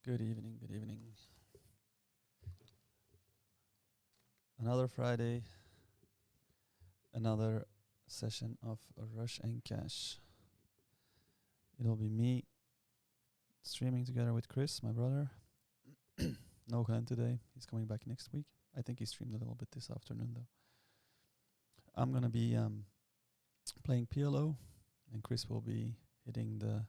Good evening, good evening. Another Friday, another session of Rush and Cash. It'll be me streaming together with Chris, my brother. No Glenn today. He's coming back next week. I think he streamed a little bit this afternoon though. I'm gonna be playing PLO, and Chris will be hitting the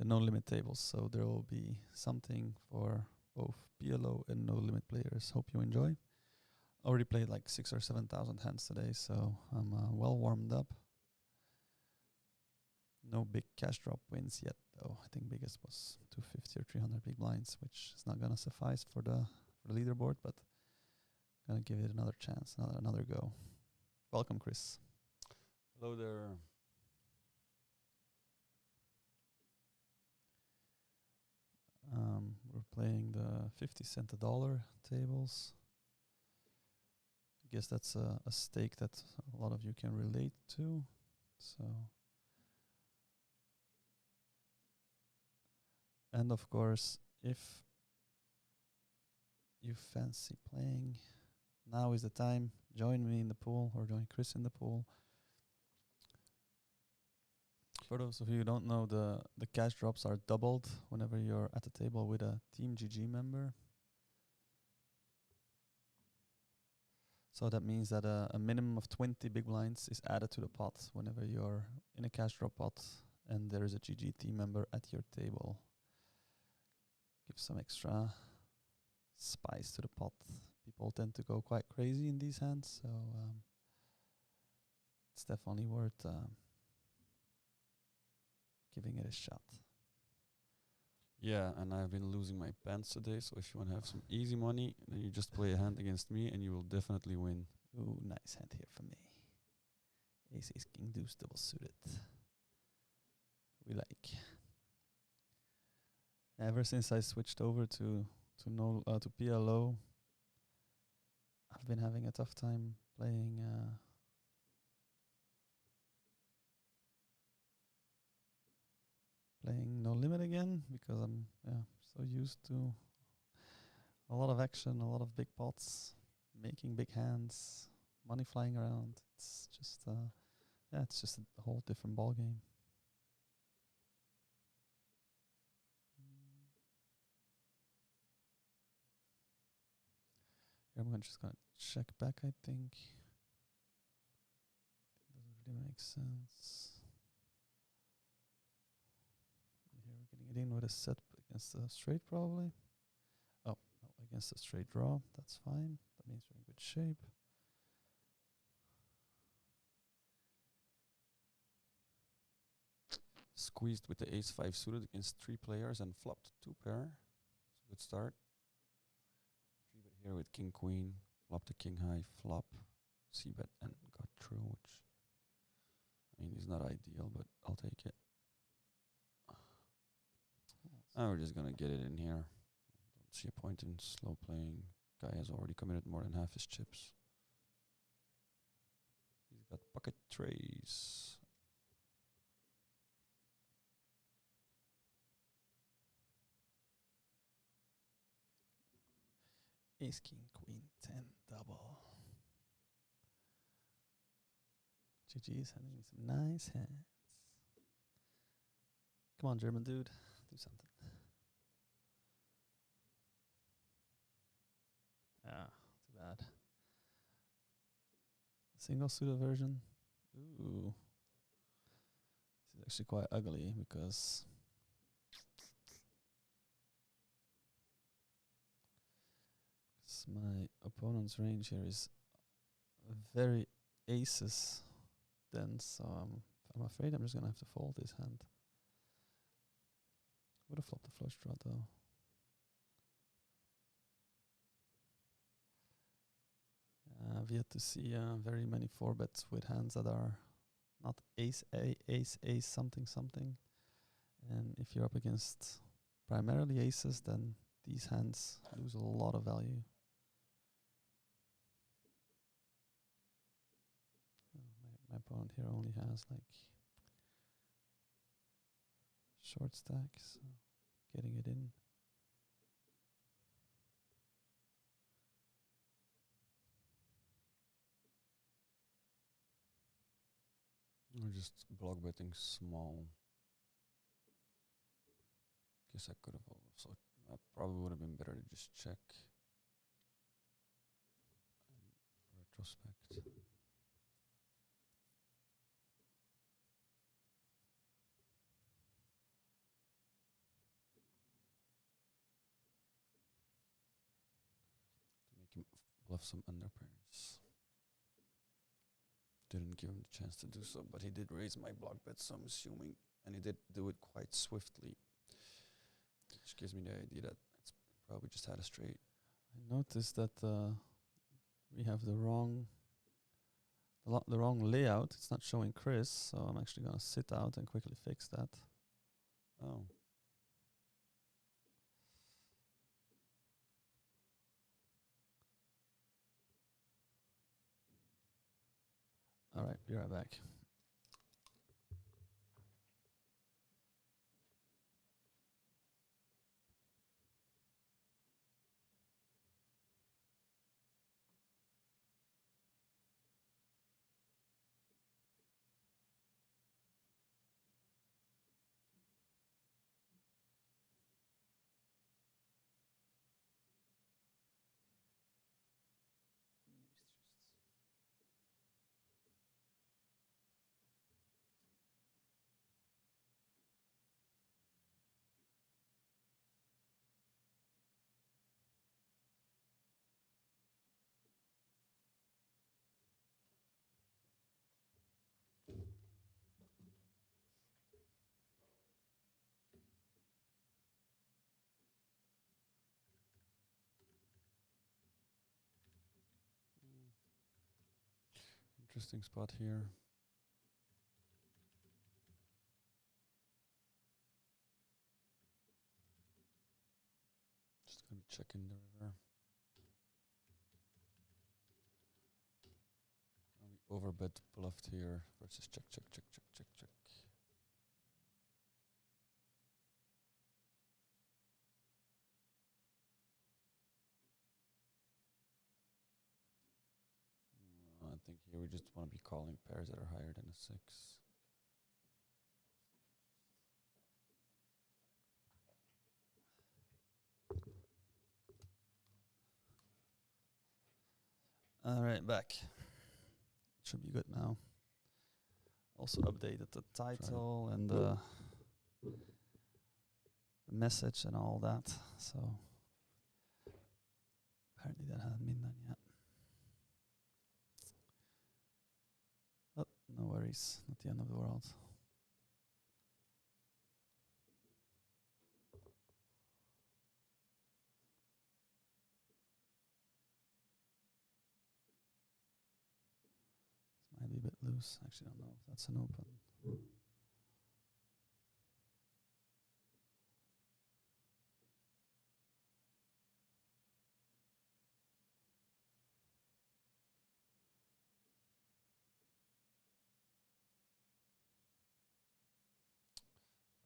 no limit tables. So there will be something for both PLO and no limit players. Hope you enjoy. Already played like 6,000 or 7,000 hands today, so I'm well warmed up. No big cash drop wins yet, though. I think biggest was 250 or 300 big blinds, which is not gonna suffice for the leaderboard, but gonna give it another chance, another go. Welcome, Chris. Hello there. We're playing the 50 cent a dollar tables. I guess that's a stake that a lot of you can relate to. So, and of course, if you fancy playing, now is the time. Join me in the pool or join Chris in the pool. For those of you who don't know, the cash drops are doubled whenever you're at the table with a Team GG member. So that means that a minimum of 20 big blinds is added to the pot whenever you're in a cash drop pot and there is a GG team member at your table. Give some extra spice to the pot. People tend to go quite crazy in these hands, so it's definitely worth giving it a shot. Yeah, and I've been losing my pants today, so if you want to have some easy money, then you just play a hand against me and you will definitely win. Ooh, nice hand here for me. Ace, king, deuce, double suited. We like. Ever since I switched over to PLO, I've been having a tough time playing no limit again because I'm so used to a lot of action, a lot of big pots, making big hands, money flying around. It's just it's just a whole different ball game. Here I'm just gonna check back. I think it doesn't really make sense. And here we're getting it in with a set against a straight probably. Oh no, against a straight draw. That's fine. That means we're in good shape. Squeezed with the ace-5 suited against 3 players and flopped 2 pair. It's a good start. 3-bet here with king-queen. Flopped the king-high, flop, c-bet, and got through, which, I mean, is not ideal, but I'll take it. And we're just going to get it in here. Don't see a point in slow playing. Guy has already committed more than half his chips. He's got pocket trays. Ace, king, queen, 10, double. GG is handing me some nice hands. Come on, German dude. Do something. Ah, too bad. Single suited version. Ooh. This is actually quite ugly because my opponent's range here is very aces dense, so I'm afraid I'm just gonna have to fold this hand. Would have flopped the flush draw though. I've yet to see very many 4-bets with hands that are not ace something something. And if you're up against primarily aces, then these hands lose a lot of value. My opponent here only has like short stack, so getting it in. I'm just block betting small. Guess I could have also. Probably would have been better to just check. In retrospect. To make him bluff some under pairs. Didn't give him the chance to do so, but he did raise my block bet, so I'm assuming, and he did do it quite swiftly, which gives me the idea that it's probably just had a straight. I noticed that we have the wrong layout. It's not showing Chris, so I'm actually gonna sit out and quickly fix that. Oh. All right, be right back. Interesting spot here. Just gonna be checking the river. We overbet bluffed here versus check, check, check, check, check, check. I think here we just want to be calling pairs that are higher than a 6. All right, back. Should be good now. Also updated the title and the message and all that. So apparently that hasn't been done yet. But no worries, not the end of the world. This might be a bit loose. Actually, don't know if that's an open.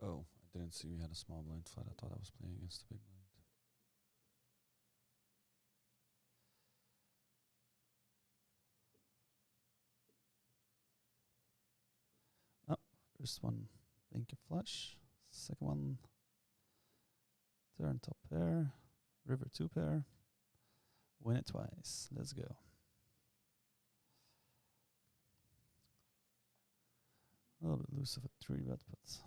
Oh, I didn't see we had a small blind flat. I thought I was playing against the big blind. First one, banker flush. Second one, turn top pair, river 2 pair. Win it twice. Let's go. A little bit loose of a 3-bet, but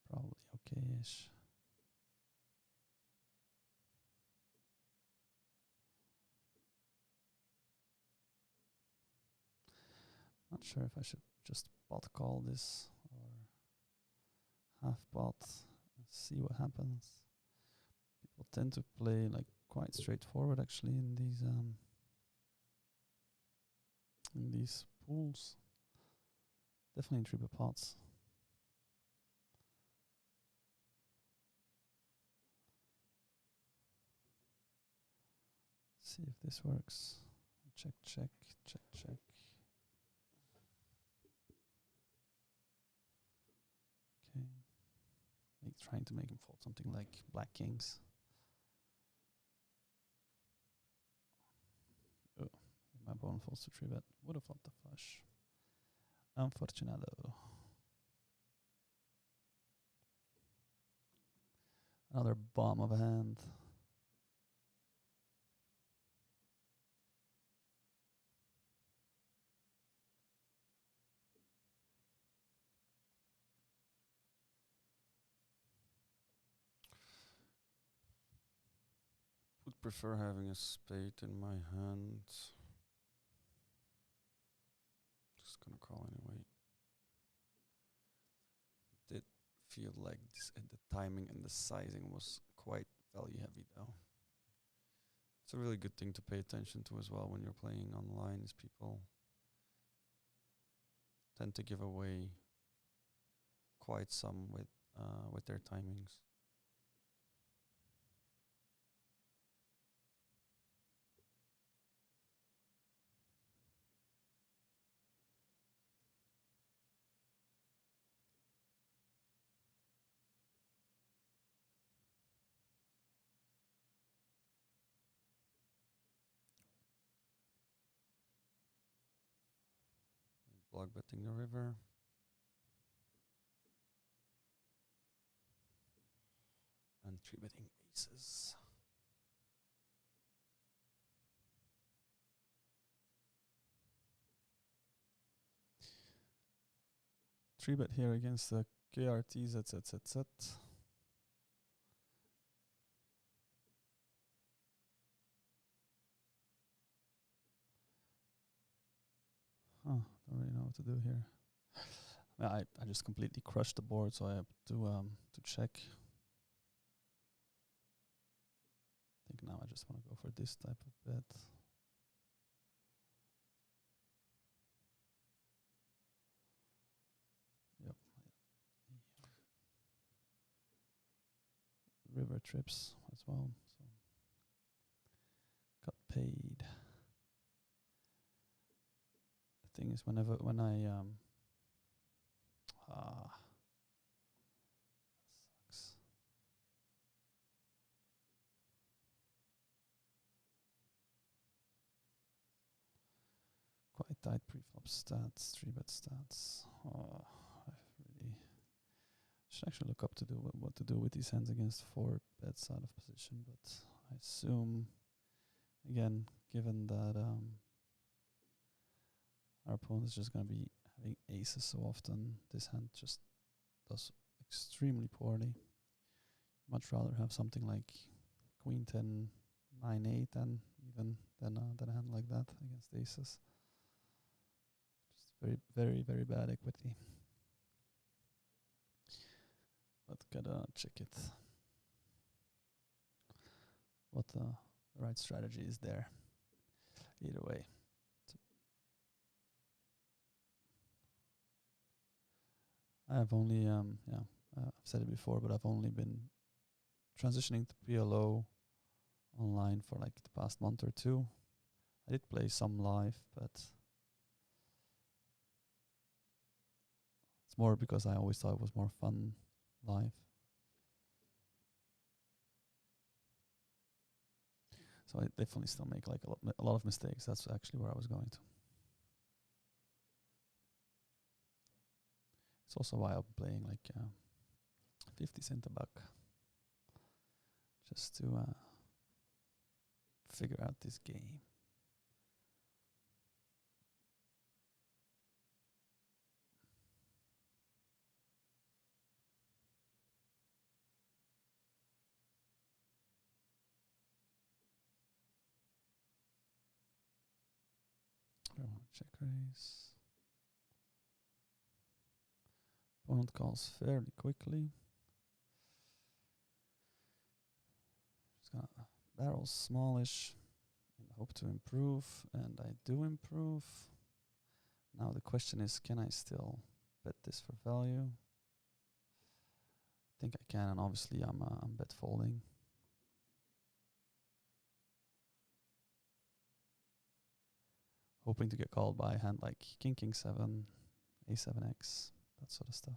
probably okay-ish. Not sure if I should just pot call this or half pot and see what happens. People tend to play like quite straightforward actually in these pools. Definitely in 3-bet pots. See if this works. Check, check, check, check. Okay. Trying to make him fold something like black kings. Oh, my My opponent falls to 3-bet. Would have flopped the flush. Unfortunado. Another bomb of a hand. Would prefer having a spade in my hand. Just gonna call anyway. Did feel like this, the timing and the sizing was quite value heavy though. It's a really good thing to pay attention to as well when you're playing online, is people tend to give away quite some with their timings. Block betting the river. And 3-betting aces. Three bet here against the KRT ZZZZ. Huh, don't really know what to do here. I just completely crushed the board, so I have to check. I think now I just want to go for this type of bet. Yep. River trips as well. So got paid. The thing is, when I that sucks. Quite tight pre-flop stats, 3-bet stats. Oh, I really should actually look up to do what to do with these hands against 4 bets out of position. But I assume, again, given that our opponent is just going to be having aces so often, this hand just does extremely poorly. Much rather have something like Queen 10, 9, 8 than a hand like that against aces. Just very, very, very bad equity. But gotta check it. What the right strategy is there. Either way. I have only, I've said it before, but I've only been transitioning to PLO online for like the past month or two. I did play some live, but it's more because I always thought it was more fun live. So I definitely still make like a lot of mistakes. That's actually where I was going to. It's also why I'm playing like 50 cent a buck, just to figure out this game. Check raise. Opponent calls fairly quickly. Just gonna barrel smallish in the hope to improve, and I do improve. Now the question is, can I still bet this for value? I think I can, and obviously I'm bet folding. Hoping to get called by a hand like King 7, A7X, that sort of stuff.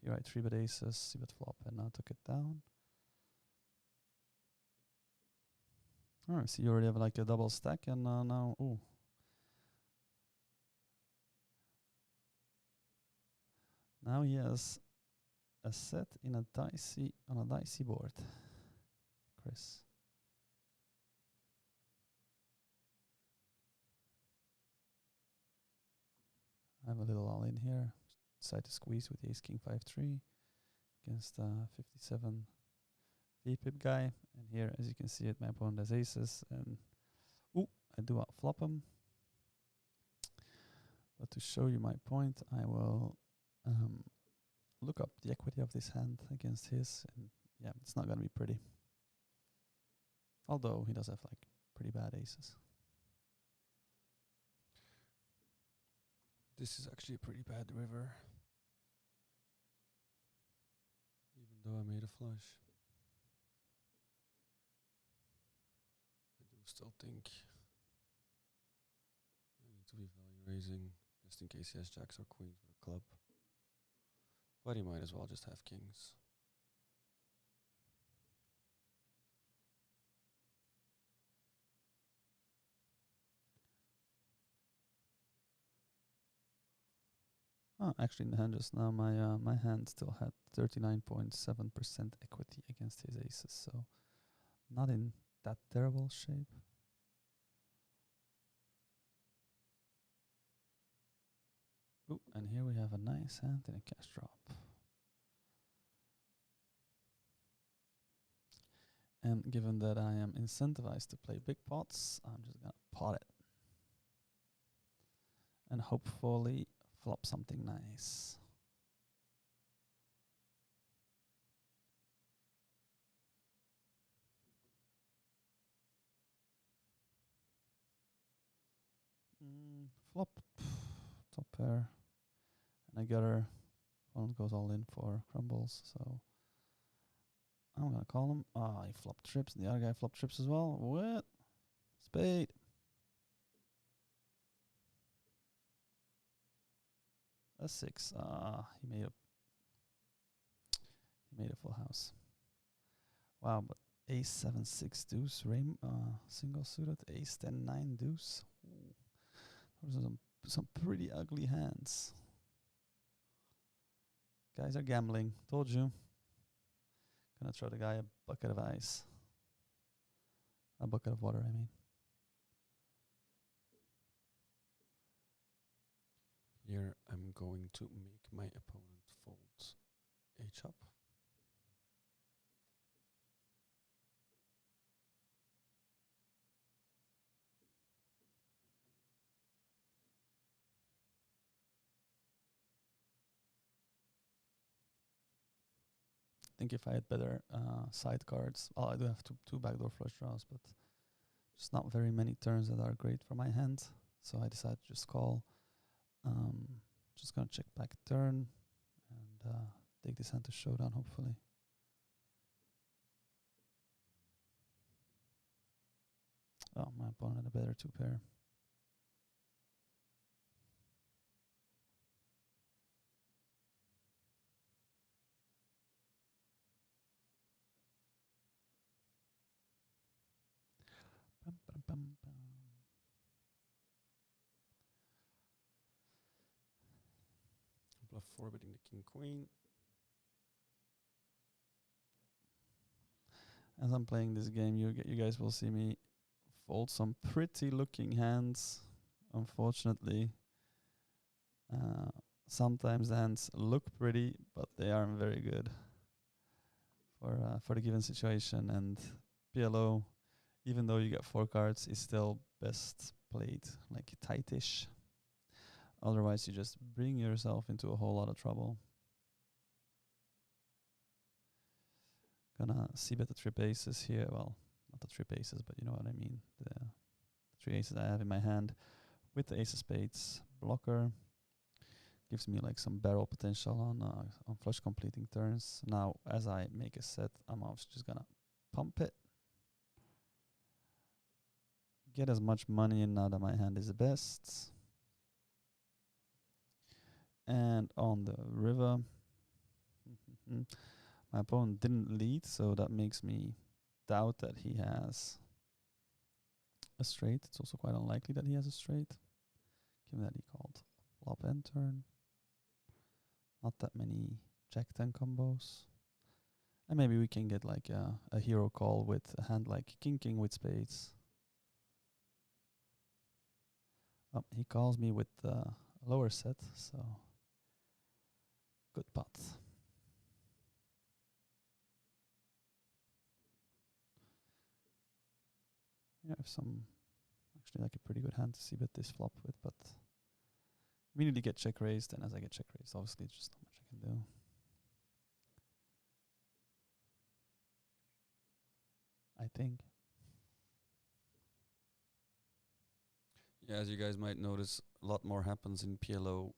Here I 3-bet aces, C-bet flop, and now took it down. Oh, so you already have like a double stack, and now, ooh. Now he has a set in a dicey board, Chris. I have a little all in here. Decide to squeeze with the ace king 5-3 against 57 VPIP guy. And here, as you can see it, my opponent has aces, and ooh, I do outflop him. But to show you my point, I will look up the equity of this hand against his, and yeah, it's not gonna be pretty. Although he does have like pretty bad aces. This is actually a pretty bad river. Even though I made a flush. I do still think I need to be value raising just in case he has jacks or queens with a club. But he might as well just have kings. Oh, actually, in the hand just now, my hand still had 39.7% equity against his aces, so not in that terrible shape. Ooh, and here we have a nice hand and a cash drop. And given that I am incentivized to play big pots, I'm just gonna pot it. And hopefully flop something nice. Flop, top pair, and I gutter. Opponent goes all in for crumbles, so I'm gonna call him. Ah, he flopped trips, and the other guy flopped trips as well. What? Spade. A 6. Ah, he made a full house. Wow, but ace 7 6 deuce single suited, ace 10 9 deuce. Ooh. Those are some pretty ugly hands. Guys are gambling. Told you. Gonna throw the guy a bucket of ice. A bucket of water, I mean. Here I'm going to make my opponent fold H up. I think if I had better side cards, well, I do have two backdoor flush draws, but just not very many turns that are great for my hand. So I decided to just call. Just gonna check back turn and take this hand to showdown, hopefully. Oh, my opponent had a better 2 pair. Bum, bum, bum, bum. Bluff forwarding the king queen. As I'm playing this game, you guys will see me fold some pretty looking hands. Unfortunately, sometimes the hands look pretty, but they aren't very good for the given situation. And PLO, even though you get 4 cards, is still best played like tightish. Otherwise, you just bring yourself into a whole lot of trouble. Gonna see bet the trip aces here. Well, not the trip aces, but you know what I mean. The 3 aces I have in my hand with the ace of spades blocker. Gives me like some barrel potential on flush completing turns. Now, as I make a set, I'm obviously just gonna pump it. Get as much money in now that my hand is the best. And on the river, my opponent didn't lead, so that makes me doubt that he has a straight. It's also quite unlikely that he has a straight, given that he called flop and turn. Not that many Jack 10 combos. And maybe we can get like a hero call with a hand like King King with spades. Oh, he calls me with a lower set, so good pot. Yeah, I have some actually like a pretty good hand to see bet this flop with, but immediately get check raised, and as I get check raised, obviously it's just not much I can do. I think. Yeah, as you guys might notice, a lot more happens in PLO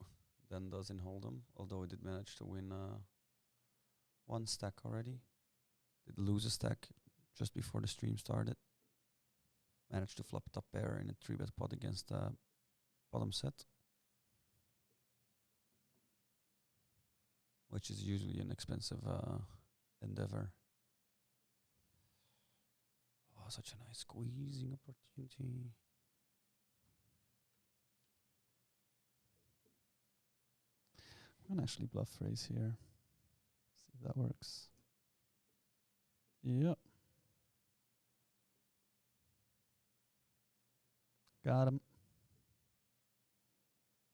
than does in Hold'em. Although I did manage to win one stack already. Did lose a stack just before the stream started. Managed to flop top pair in a 3-bet pot against bottom set, which is usually an expensive endeavor. Oh, such a nice squeezing opportunity. I'm gonna actually bluff raise here. See if that works. Yep. Got him.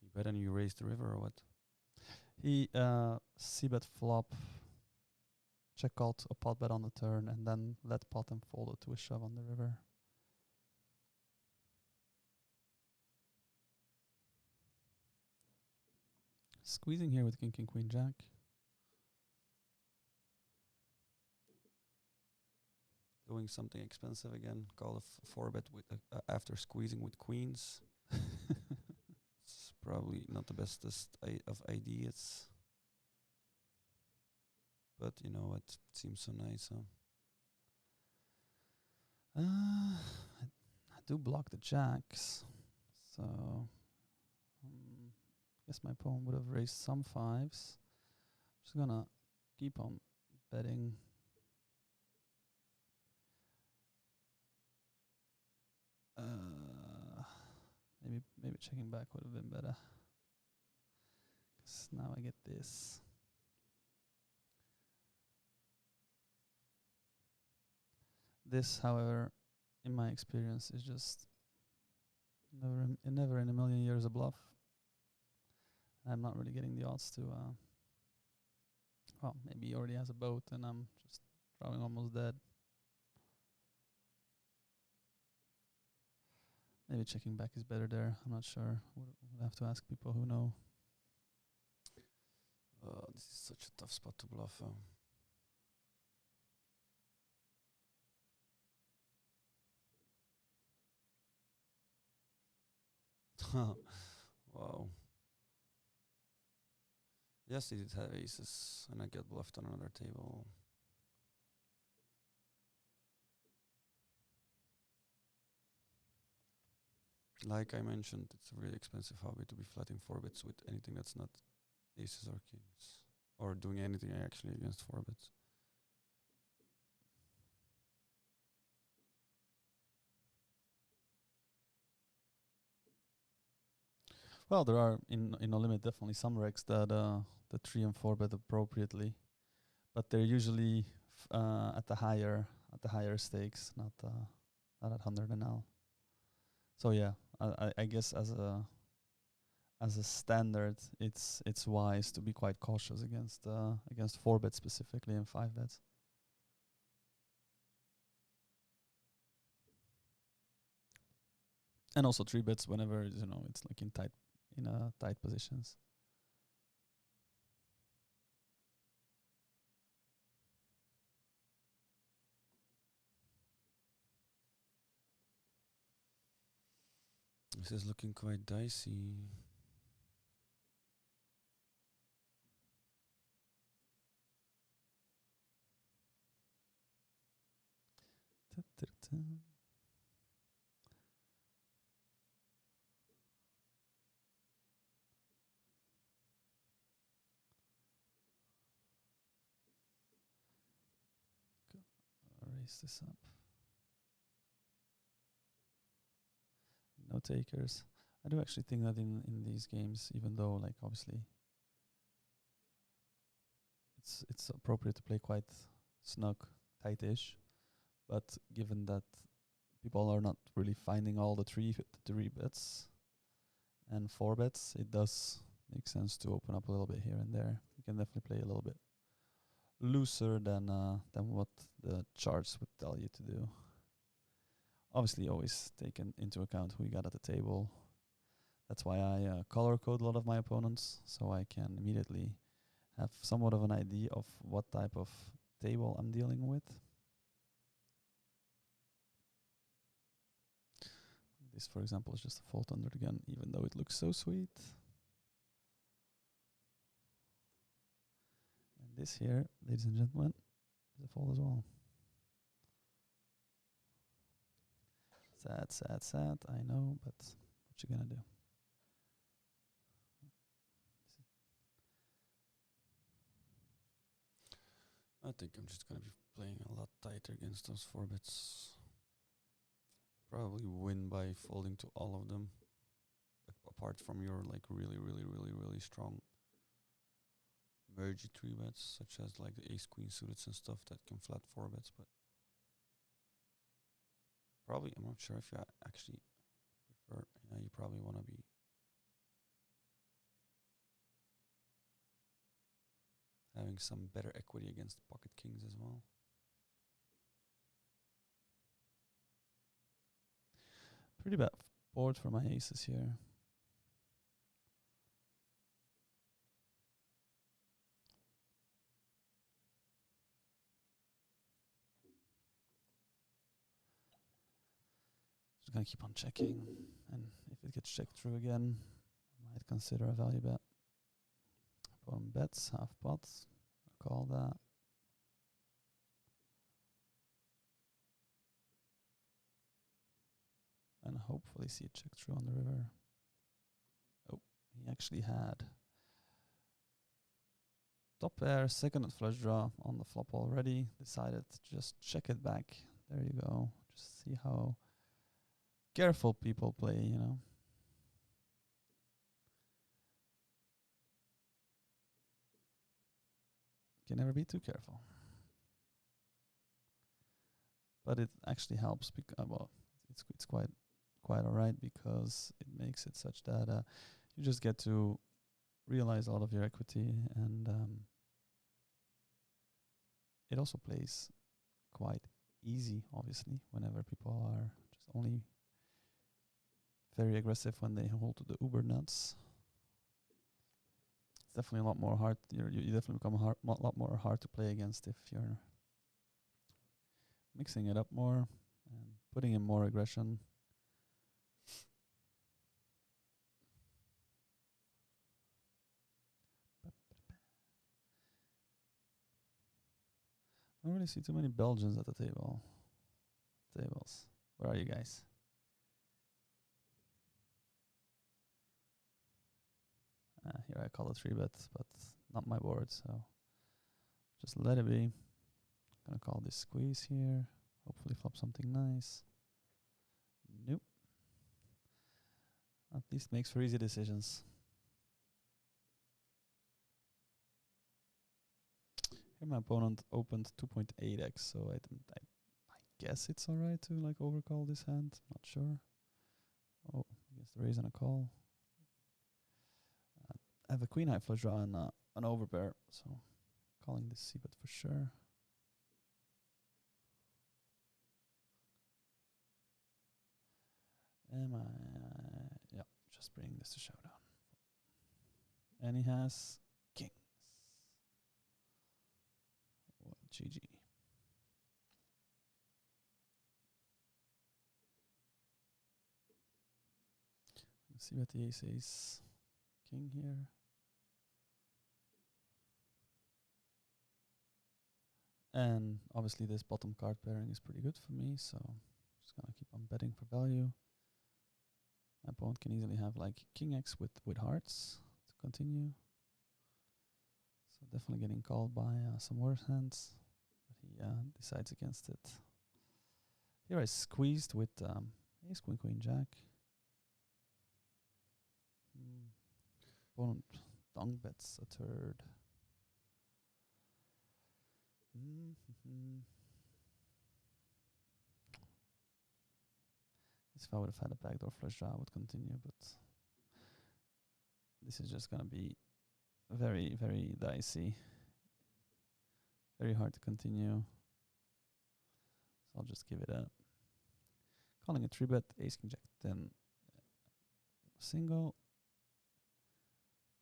He bet and you raised the river or what? He c-bet flop, check called a pot bet on the turn, and then let pot and folded to a shove on the river. Squeezing here with King King Queen Jack. Doing something expensive again. Call a 4-bet with after squeezing with queens. It's probably not the bestest of ideas. But you know what? It seems so nice, huh? I do block the jacks, so guess my pawn would have raised some fives. Just gonna keep on betting. Maybe checking back would have been better. 'Cause now I get this. This, however, in my experience, is just never in a million years a bluff. I'm not really getting the odds to. Well, maybe he already has a boat, and I'm just drawing almost dead. Maybe checking back is better there. I'm not sure. Would have to ask people who know. This is such a tough spot to bluff. Wow. Yes, he did have aces, and I get bluffed on another table. Like I mentioned, it's a really expensive hobby to be flatting 4-bets with anything that's not aces or kings, or doing anything actually against 4-bets. Well, there are in No Limit definitely some regs that the 3 and 4 bet appropriately, but they're usually at the higher stakes, not at 100 and L. So yeah, I guess as a standard, it's wise to be quite cautious against 4 bets specifically and 5 bets. And also 3 bets whenever it's like in tight positions. This is looking quite dicey. Raise this up. no takers. I do actually think that in these games, even though like obviously it's appropriate to play quite snug, tight-ish, but given that people are not really finding all the three bets and four bets, it does make sense to open up a little bit here and there. You can definitely play a little bit looser than what the charts would tell you to do. Obviously, always taking into account who you got at the table. That's why I color code a lot of my opponents, so I can immediately have somewhat of an idea of what type of table I'm dealing with. This, for example, is just a fold under the gun, even though it looks so sweet. And this here, ladies and gentlemen, is a fold as well. Sad, sad, sad, I know, but what you gonna do? I think I'm just gonna be playing a lot tighter against those four bets. Probably win by folding to all of them, apart from your like really strong mergey three bets, such as like the ace queen suited and stuff that can flat four bets. But probably, I'm not sure if you actually prefer. Yeah, you probably want to be having some better equity against pocket kings as well. Pretty bad board for my aces here. Just gonna keep on checking, and if it gets checked through again, I might consider a value bet. Opponent bets, half pots, call that. And hopefully see it check through on the river. Oh, he actually had top pair, second and flush draw on the flop already. Decided to just check it back. There you go. Just see how careful people play, you know. Can never be too careful. But it actually helps because well, it's quite alright because it makes it such that you just get to realize all of your equity, and it also plays quite easy, obviously, whenever people are just only very aggressive when they hold to the uber nuts. It's definitely a lot more hard. You definitely become a lot more hard to play against if you're mixing it up more and putting in more aggression. I don't really see too many Belgians at the tables. Where are you guys? Here I call it 3-bet, but not my board, so just let it be. Gonna call this squeeze here. Hopefully flop something nice. Nope. At least makes for easy decisions. Here my opponent opened 2.8x, so I guess it's alright to like overcall this hand. Not sure. Oh, against the raise and a call. I have a queen high flush draw and an overpair, so calling this c-bet for sure. Yeah, just bring this to showdown. And he has kings. Well, GG. Let's see what the ace is. King here. And obviously this bottom card pairing is pretty good for me, so just gonna keep on betting for value. My opponent can easily have like king x with hearts to continue. So definitely getting called by some worse hands, but he decides against it. Here I squeezed with ace queen queen jack. Opponent dong bets a third. If I would have had a backdoor flush draw, I would continue, but this is just gonna be very, very dicey. Very hard to continue. So I'll just give it up. Calling a 3-bet, ace king jack 10 single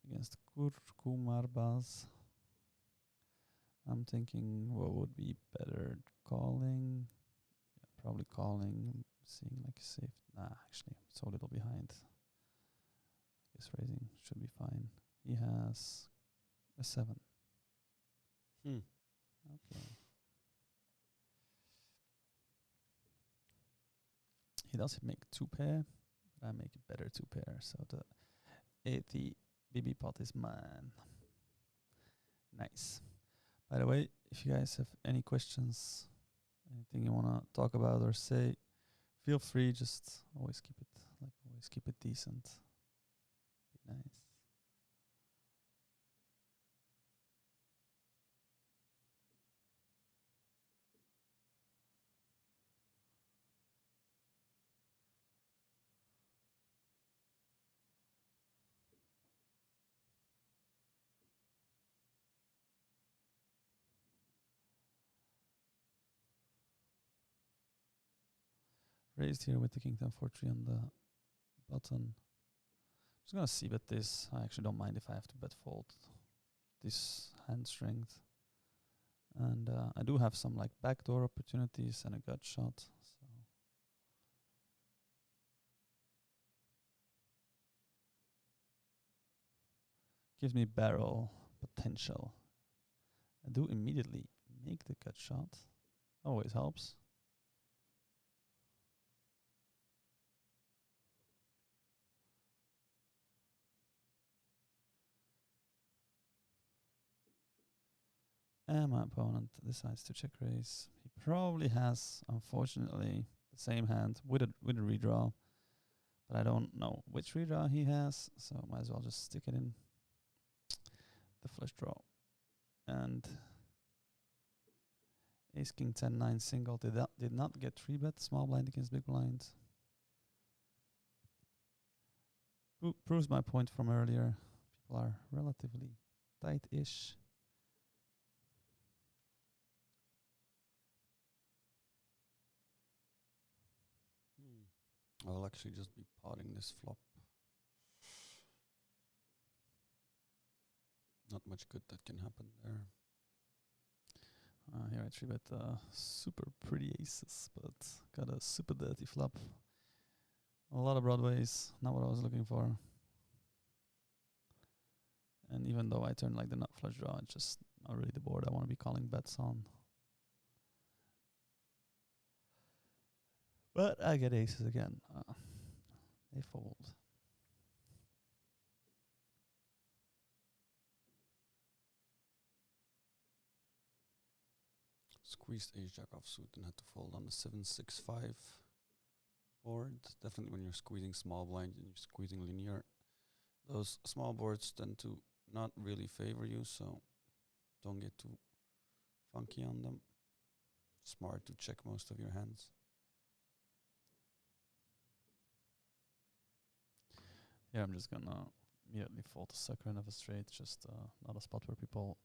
against Kurkumarbaz. I'm thinking what would be better, calling. Yeah, probably calling, seeing like a safe. Nah, actually, it's a little behind. I guess raising should be fine. He has a 7. Okay. He does make 2 pair, but I make a better 2 pair. So the 80 BB pot is mine. Nice. By the way, if you guys have any questions, anything you wanna talk about or say, feel free. Just always keep it decent. Be nice. Raised here with the king 10 4 3 on the button. Just gonna see bet this. I actually don't mind if I have to bet fold this hand strength. And I do have some like backdoor opportunities and a gut shot. So gives me barrel potential. I do immediately make the gut shot. Always helps. And my opponent decides to check raise. He probably has, unfortunately, the same hand with a redraw. But I don't know which redraw he has, so might as well just stick it in the flush draw. And ace king 10 9 single did not get 3-bet small blind against big blind. Proves my point from earlier. People are relatively tight-ish. I'll actually just be potting this flop. Not much good that can happen there. Here I 3-bet super pretty aces, but got a super dirty flop. A lot of broadways, not what I was looking for. And even though I turned like the nut flush draw, it's just not really the board I want to be calling bets on. But I get aces again. They fold. Squeezed ace jack offsuit and had to fold on the 7-6-5 board. Definitely when you're squeezing small blind and you're squeezing linear, those small boards tend to not really favor you, so don't get too funky on them. Smart to check most of your hands. Yeah, I'm just gonna immediately fold the sucker and have a straight. Just not a spot where people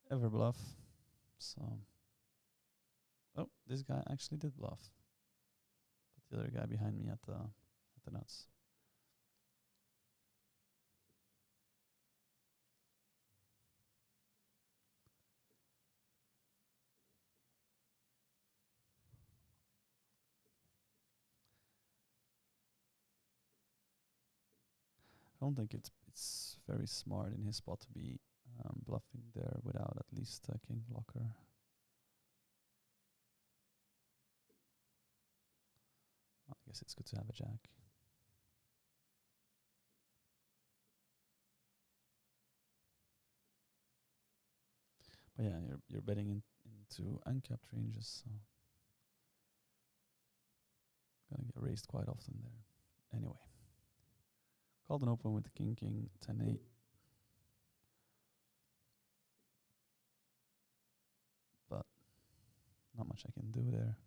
ever bluff. So, oh, this guy actually did bluff, but the other guy behind me at the nuts. I don't think it's very smart in his spot to be bluffing there without at least a king blocker. I guess it's good to have a jack. But yeah, you're betting into uncapped ranges, so gonna get raised quite often there. Anyway, called an open with the king, king, 10-8. But not much I can do there.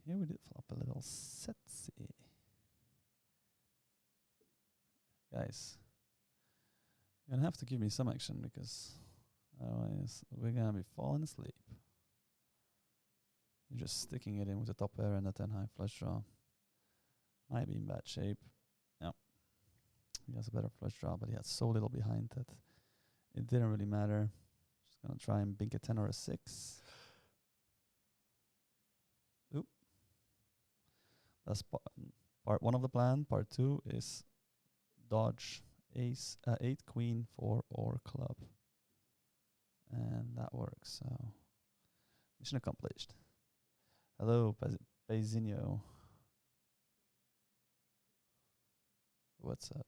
Here we did flop a little setsy. Guys, you're gonna have to give me some action because otherwise we're gonna be falling asleep. You're just sticking it in with the top pair and the 10 high flush draw. Might be in bad shape. Yeah. He has a better flush draw, but he has so little behind that it didn't really matter. Just gonna try and bink a 10 or a 6. Oop. That's part 1 of the plan. Part 2 is dodge ace 8 queen 4 or club. And that works. So mission accomplished. Hello, Pezinho. What's up?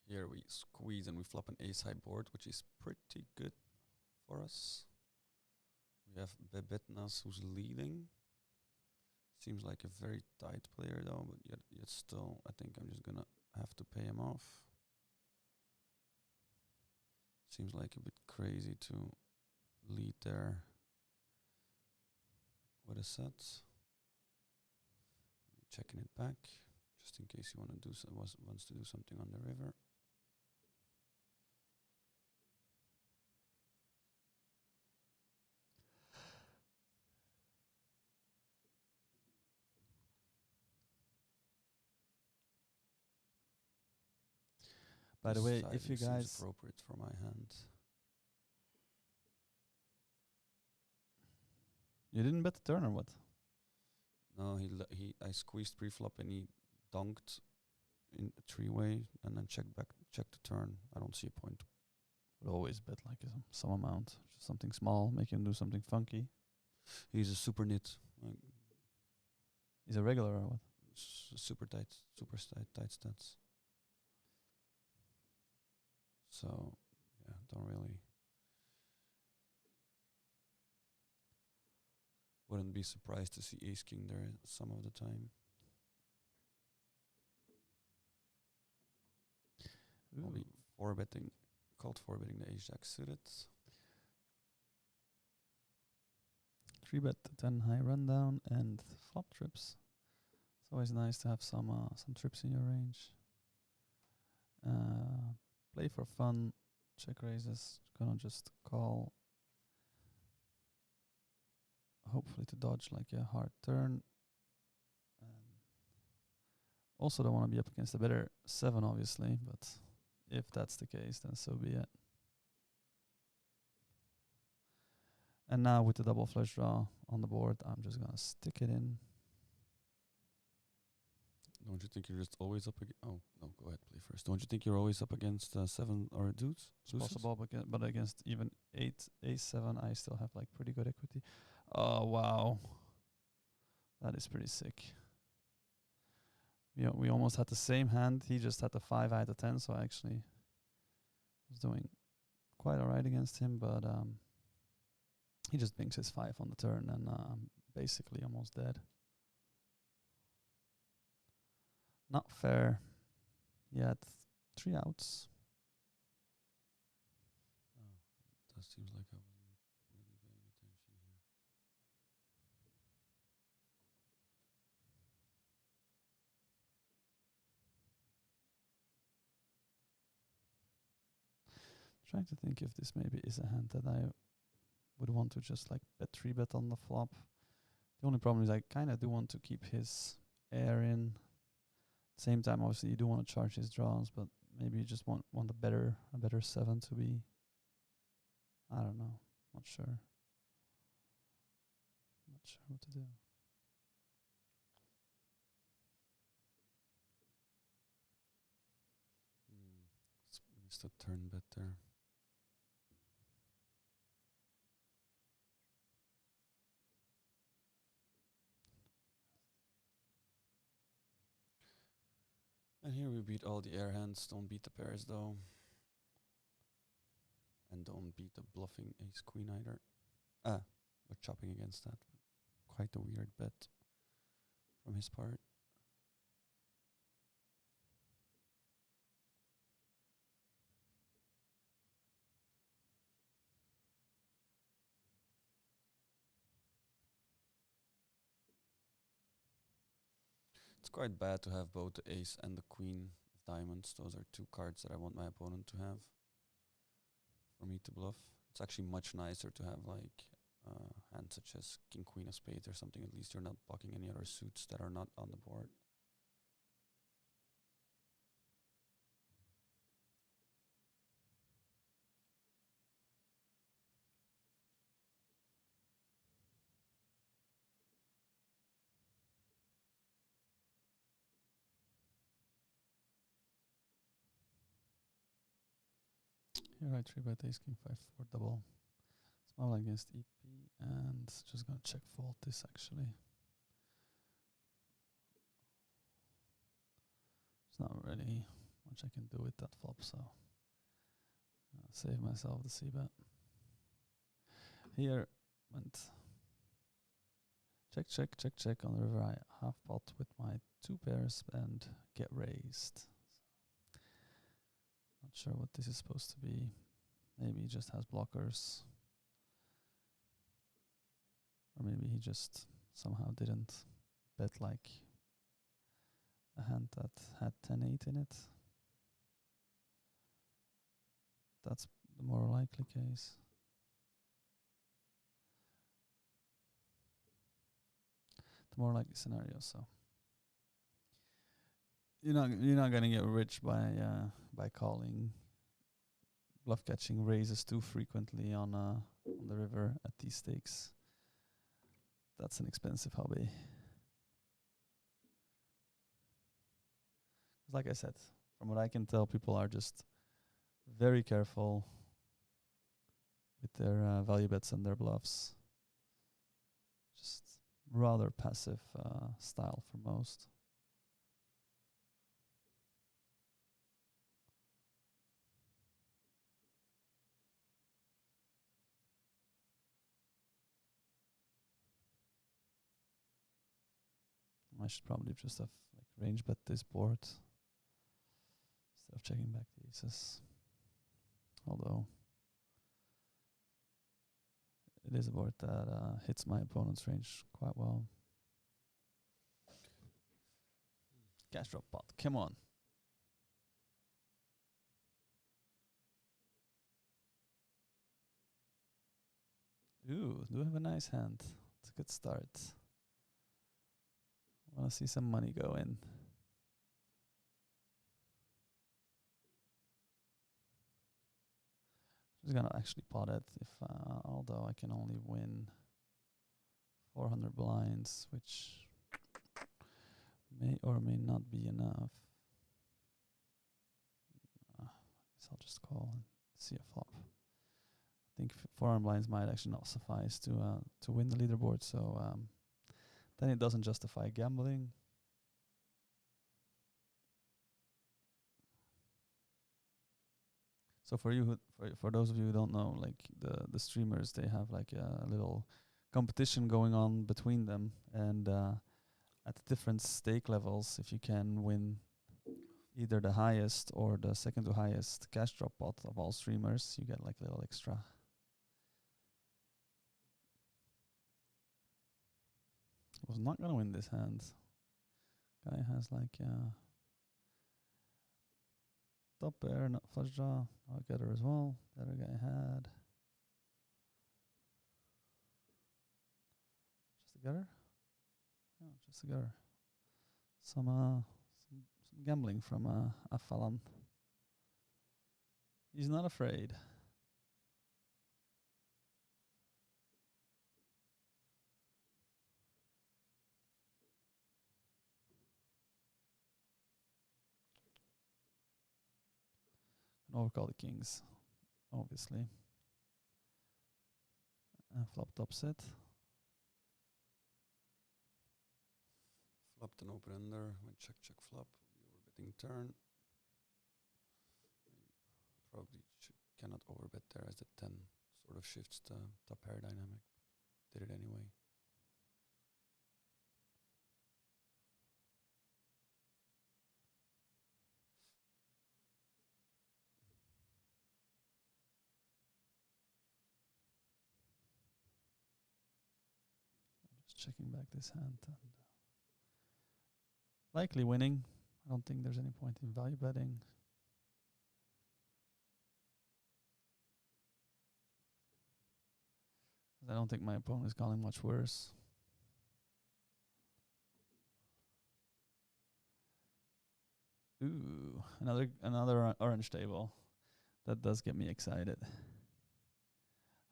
Here we squeeze and we flop an ace high board, which is pretty good for us. We have Bebetnas who's leading. Seems like a very tight player though, but yet still, I think I'm just gonna have to pay him off. Seems like a bit crazy to lead there with a set. Checking it back, just in case you want to do wants to do something on the river. By the way, if Sizing you seems guys appropriate for my hand. You didn't bet the turn or what? No, I squeezed pre-flop and he donked in a 3-way and then checked the turn. I don't see a point. Would always bet like some amount, just something small, make him do something funky. He's a super nit. He's a regular or what? Super tight stats. So, yeah, don't really. Wouldn't be surprised to see ace king there some of the time. I'll be called 4-betting the ace jack suited. 3-bet 10 high rundown and flop trips. It's always nice to have some trips in your range. Play for fun, check raises, gonna just call. Hopefully to dodge like a hard turn. And also don't want to be up against a better 7 obviously, but if that's the case then so be it. And now with the double flush draw on the board, I'm just gonna stick it in. Don't you think you're just always up against... Oh, no, go ahead, play first. Don't you think you're always up against 7 or deuce? It's possible, but against even 8, ace 7, I still have like pretty good equity. Oh, wow. That is pretty sick. We almost had the same hand. He just had the 5, I had the 10, so I actually was doing quite all right against him, but he just binks his 5 on the turn, and I'm basically almost dead. Not fair. Yet 3 outs. Oh, that seems like I wasn't really paying attention here. Trying to think if this maybe is a hand that I would want to just like bet 3-bet on the flop. The only problem is I kind of do want to keep his air in. Same time, obviously, you do want to charge his draws, but maybe you just want a better 7 to be. I don't know. Not sure. Not sure what to do. Missed a turn bet there. Here we beat all the air hands. Don't beat the pairs though. And don't beat the bluffing ace queen either. We're chopping against that. Quite a weird bet from his part. It's quite bad to have both the ace and the queen of diamonds. Those are two cards that I want my opponent to have for me to bluff. It's actually much nicer to have like hands such as king, queen of spades or something. At least you're not blocking any other suits that are not on the board. Here I 3-bet ace king 5 for double. Small against EP and just gonna check fold this actually. There's not really much I can do with that flop, so I'll save myself the c-bet. Here went check, check, check, check on the river. I half pot with my 2 pairs and get raised. Not sure what this is supposed to be. Maybe he just has blockers. Or maybe he just somehow didn't bet like a hand that had 10-8 in it. That's the more likely case. The more likely scenario, so. You're not gonna get rich by calling bluff catching raises too frequently on the river at these stakes. That's an expensive hobby. Like I said, from what I can tell, people are just very careful with their value bets and their bluffs. Just rather passive style for most. I should probably just have like range bet this board instead of checking back the aces. Although it is a board that hits my opponent's range quite well. Cash drop pot, come on. Ooh, do have a nice hand. It's a good start. Want to see some money go in. Just gonna actually pot it if although I can only win 400 blinds, which may or may not be enough. I guess I'll just call and see a flop. I think 400 blinds might actually not suffice to win the leaderboard, so then it doesn't justify gambling. So for you, for those of you who don't know, like the streamers, they have like a little competition going on between them, and at different stake levels, if you can win either the highest or the second to highest cash drop pot of all streamers, you get like a little extra. Was not gonna win this hand. Guy has like top pair, not flush draw. I'll get her as well. The other guy had just a gutter. Yeah, just a gutter. Some gambling from Afalan. He's not afraid. Can overcall the kings, obviously. Flop top set. Flopped an open ender. Went check, check, flop. Will be betting turn. Maybe probably cannot overbet there as the 10 sort of shifts the top pair dynamic. But did it anyway. Just checking back this hand and likely winning. I don't think there's any point in value betting. I don't think my opponent is calling much worse. Ooh, another orange table. That does get me excited.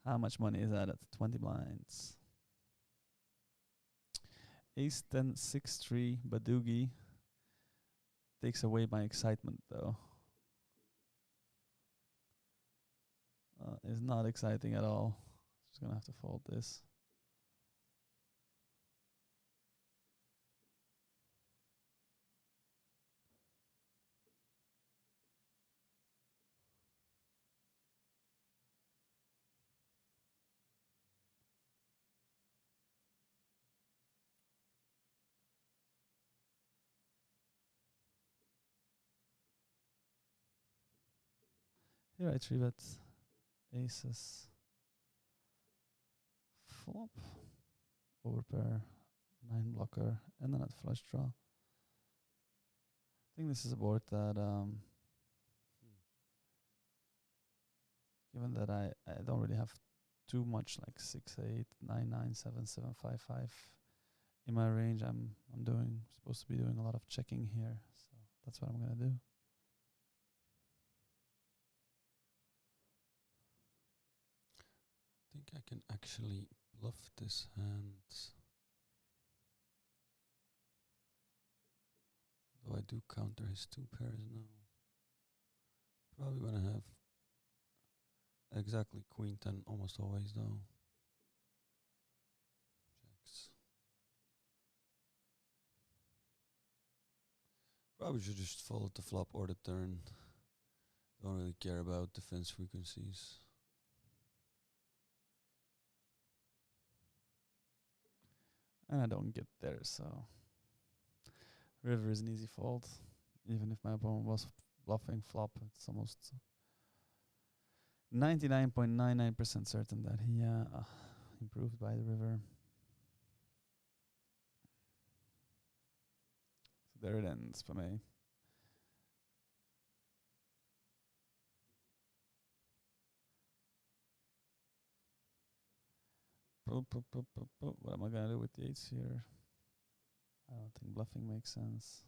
How much money is that at 20 blinds? Ace 10 6-3 Badugi takes away my excitement though. It's not exciting at all. Just gonna have to fold this. Here I 3-bet aces. Flop. Overpair. 9 blocker. And then at flush draw. I think this is a board that given that I don't really have too much like 6-8, 9-9, 7-7, 5-5 in my range. I'm supposed to be doing a lot of checking here. So that's what I'm gonna do. I think I can actually bluff this hand. Though I do counter his 2 pairs now. Probably gonna have exactly queen 10 almost always though. Checks. Probably should just follow the flop or the turn. Don't really care about defense frequencies. And I don't get there, so river is an easy fold. Even if my opponent was bluffing flop, it's almost 99.99% certain that he improved by the river. So there it ends for me. What am I gonna do with the 8s here? I don't think bluffing makes sense.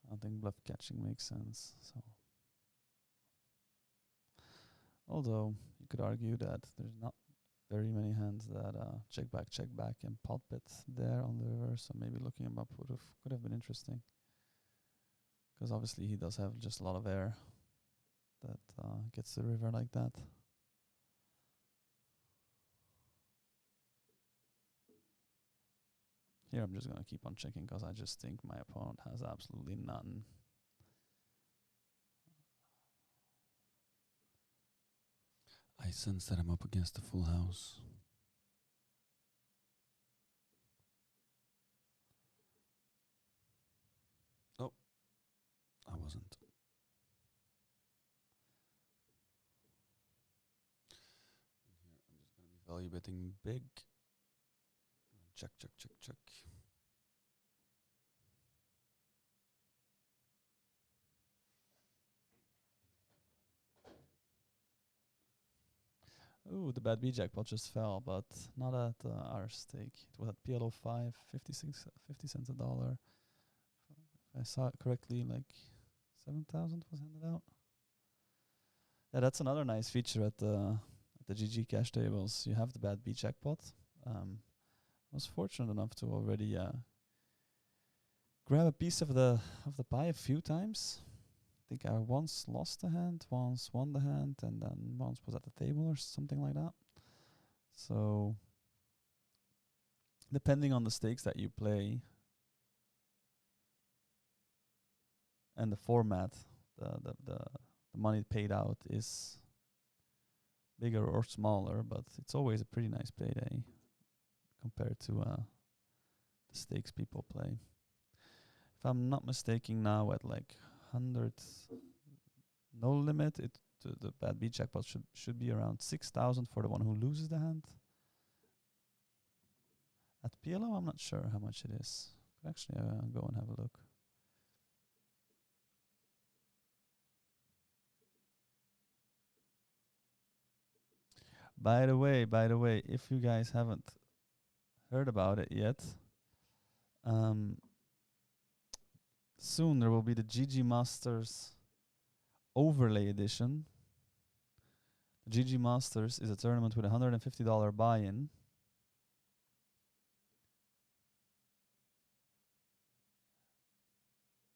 I don't think bluff catching makes sense. So, although you could argue that there's not very many hands that check back, and pot bet there on the river. So maybe looking him up could have been interesting. Because obviously he does have just a lot of air that gets the river like that. Here I'm just going to keep on checking because I just think my opponent has absolutely none. I sense that I'm up against a full house. Oh, I wasn't. And here I'm just going to be value betting big. Check, check, check, check. Ooh, the bad B jackpot just fell, but not at our stake. It was at PLO 5, 50 cents a dollar. If I saw it correctly, like 7,000 was handed out. Yeah, that's another nice feature at the GG cash tables. You have the bad B jackpot. I was fortunate enough to already grab a piece of the pie a few times. I think I once lost a hand, once won the hand, and then once was at the table or something like that. So depending on the stakes that you play and the format, the money paid out is bigger or smaller, but it's always a pretty nice payday compared to the stakes people play. If I'm not mistaken, now at like 100 no limit, the bad beat jackpot should be around 6,000 for the one who loses the hand. At PLO, I'm not sure how much it is. Could actually go and have a look. By the way, if you guys haven't heard about it yet, soon there will be the GG Masters Overlay Edition. The GG Masters is a tournament with $150 buy-in.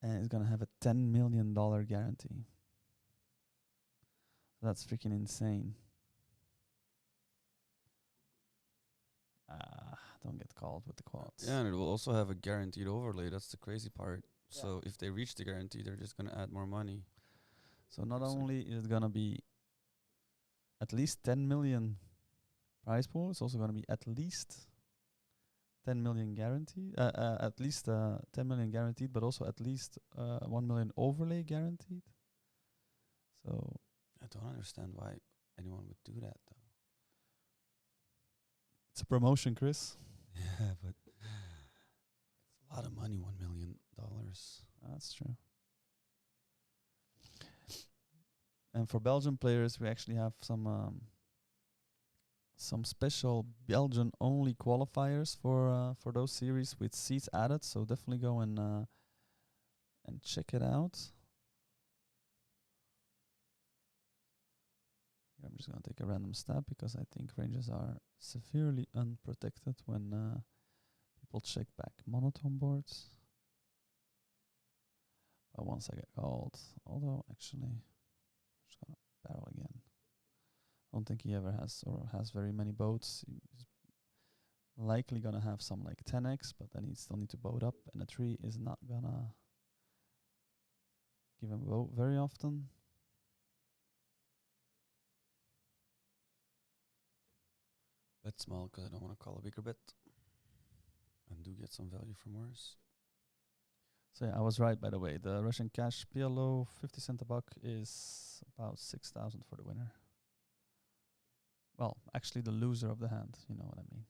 And it's gonna have a $10 million guarantee. That's freaking insane. Don't get called with the quads. Yeah, and it will also have a guaranteed overlay. That's the crazy part. Yeah. So if they reach the guarantee, they're just gonna add more money. So not only is it gonna be at least 10 million prize pool, it's also gonna be at least 10 million guaranteed. At least 10 million guaranteed, but also at least 1 million overlay guaranteed. So I don't understand why anyone would do that though. It's a promotion, Chris. Yeah, but it's a lot of money, $1 million. That's true. And for Belgian players, we actually have some special Belgian-only qualifiers for those series with seats added. So definitely go and check it out. Here I'm just gonna take a random stab because I think ranges are severely unprotected when people check back monotone boards. But once I get called, although actually, I'm just gonna barrel again. I don't think he ever has very many boats. He's likely gonna have some like 10x, but then he still need to boat up, and a 3 is not gonna give him a boat very often. Bet small because I don't want to call a bigger bet, and do get some value from worse. So yeah, I was right, by the way. The Russian cash PLO 50 cent a buck is about 6,000 for the winner. Well, actually the loser of the hand, you know what I mean.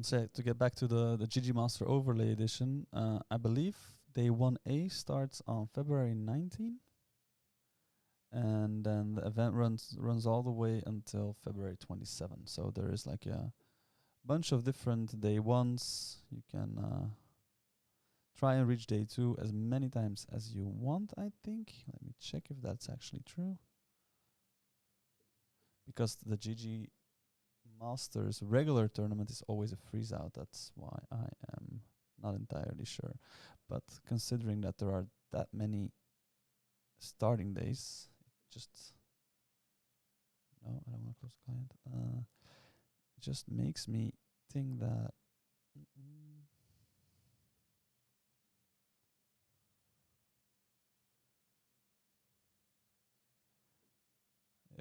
So to get back to the GG Master Overlay Edition, I believe day 1A starts on February 19, and then the event runs all the way until February 27. So there is like a bunch of different day ones. You can try and reach day 2 as many times as you want, I think. Let me check if that's actually true. Because the GG Masters regular tournament is always a freeze out. That's why I am not entirely sure. But considering that there are that many starting days, no, I don't want to close the client. It just makes me think that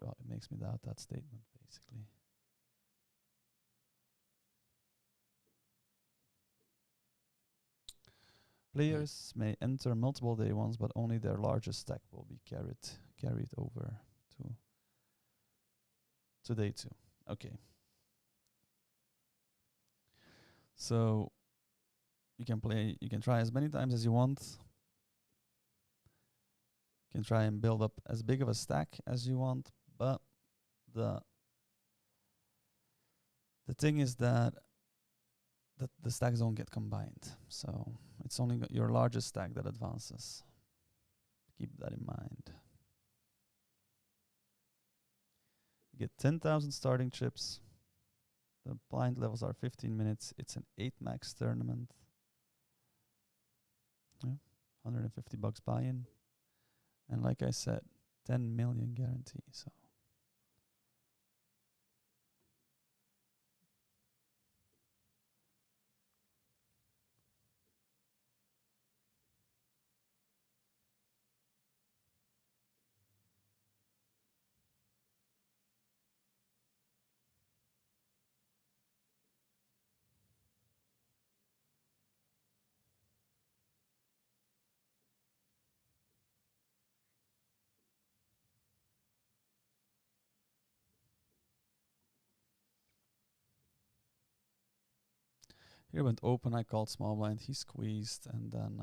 well, it makes me doubt that statement basically. Players may enter multiple day ones, but only their largest stack will be carried over to day 2. Okay. So you can try as many times as you want. You can try and build up as big of a stack as you want, but the thing is that the stacks don't get combined, so it's only your largest stack that advances. Keep that in mind. You get 10,000 starting chips. The blind levels are 15 minutes. It's an 8 max tournament. Yeah, $150 buy-in. And like I said, 10 million guarantee. So here went open. I called small blind. He squeezed, and then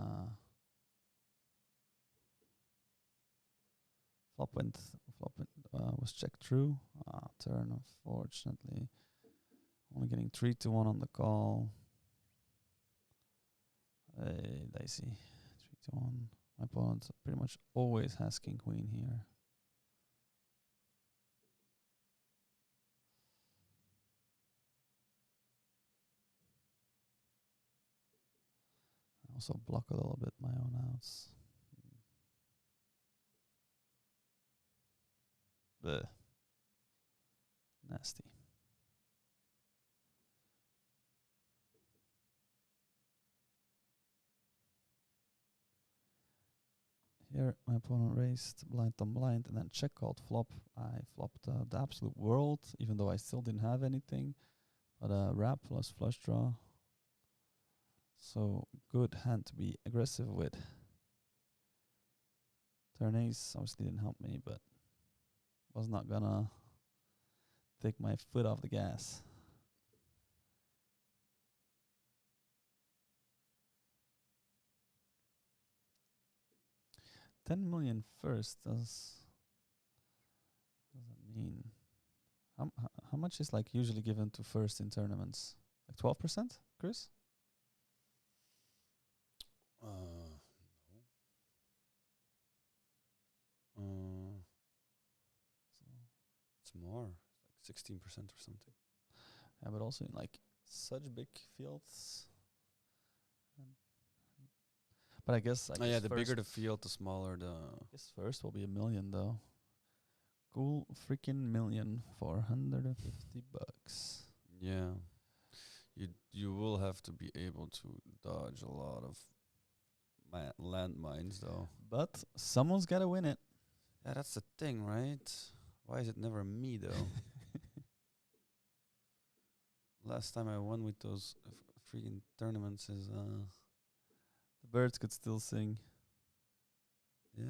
flop went was checked through. Turn, unfortunately, only getting 3-1 on the call. Hey, dicey. 3-1. My opponent pretty much always has king queen here. I also block a little bit my own outs. Bleh. Nasty. Here, my opponent raised blind on blind and then check called flop. I flopped the absolute world, even though I still didn't have anything. But wrap plus flush draw. So, good hand to be aggressive with. Turn ace obviously didn't help me, but was not gonna take my foot off the gas. $10 million first. What does that mean? How much is like usually given to first in tournaments? Like 12%, Chris? No. It's more, like 16% or something. Yeah, but also in like such big fields. But I guess Yeah, the bigger the field, the smaller the. I guess first will be $1 million though. Cool freaking million for $150. Yeah, you will have to be able to dodge a lot of landmines though. But someone's got to win it. Yeah, that's the thing, right? Why is it never me though? Last time I won with those freaking tournaments is The birds could still sing. yeah.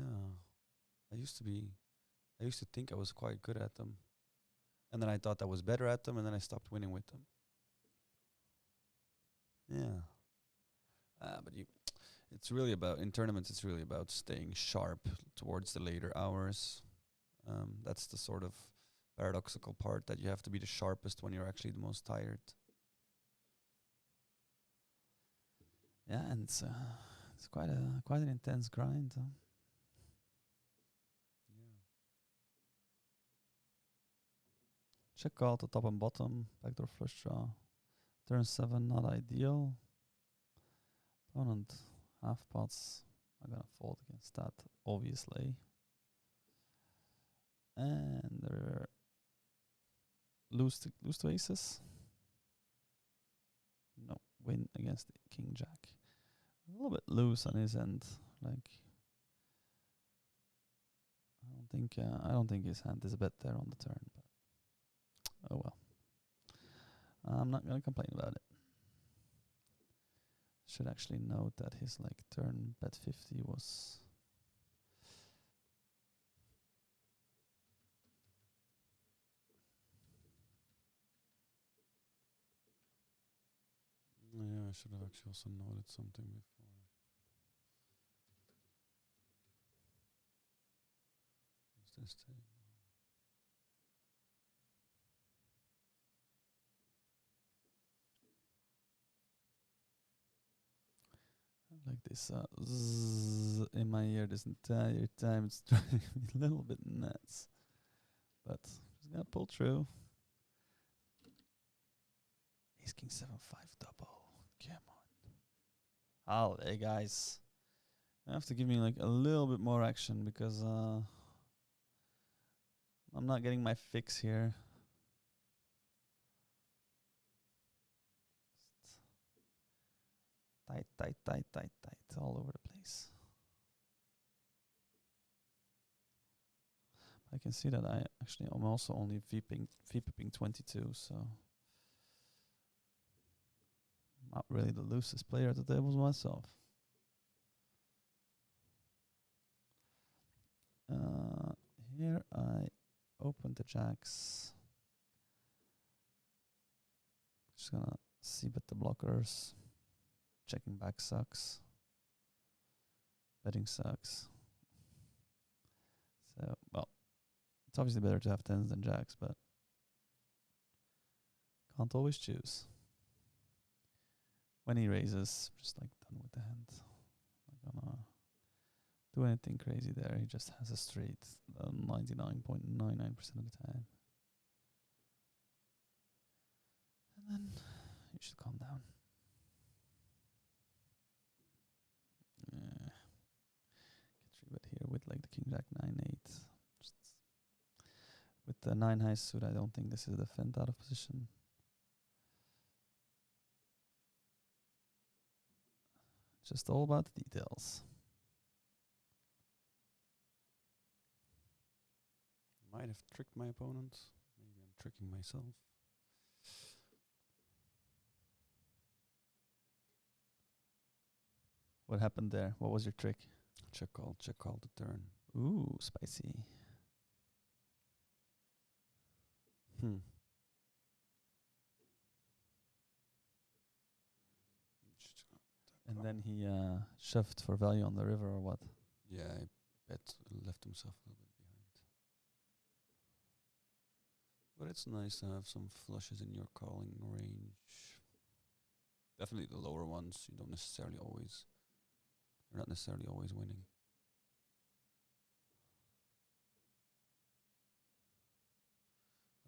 I used to think I was quite good at them. And then I thought I was better at them, and then I stopped winning with them. Yeah. But it's really about, in tournaments, it's really about staying sharp towards the later hours. That's the sort of paradoxical part, that you have to be the sharpest when you're actually the most tired. Yeah, and it's quite an intense grind. Yeah. Check call to top and bottom, backdoor flush draw. Turn 7, not ideal. Opponent half pots. I'm gonna fold against that, obviously. And there lose to aces. No, win against the king jack. A little bit loose on his end. Like I don't think his hand is a bet there on the turn. But oh well. I'm not gonna complain about it. Should actually note that his like turn bet 50 was. Yeah, I should have actually also noted something before. What's this table? Like this zzz in my ear this entire time. It's driving me a little bit nuts. But just gonna pull through. Ace King 7-5 double. Come on. Holiday, guys. You have to give me like a little bit more action because I'm not getting my fix here. Tight, tight, tight, tight, tight, all over the place. I can see that I'm also only VPing 22, so not really the loosest player at the table myself. Here I open the jacks. Just gonna see bet the blockers. Checking back sucks. Betting sucks. So, well, it's obviously better to have tens than jacks, but can't always choose. When he raises, just like done with the hand. Not gonna do anything crazy there. He just has a straight 99.99% of the time. And then you should calm down. Get 3-bet here with like the King Jack 9-8. Just with the 9 high suit, I don't think this is the fent out of position. Just all about the details. Might have tricked my opponent. Maybe I'm tricking myself. What happened there? What was your trick? Check call the turn. Ooh, spicy. And then he shoved for value on the river or what? Yeah, I bet left himself a little bit behind. But it's nice to have some flushes in your calling range. Definitely the lower ones. You don't necessarily always. You're not necessarily always winning.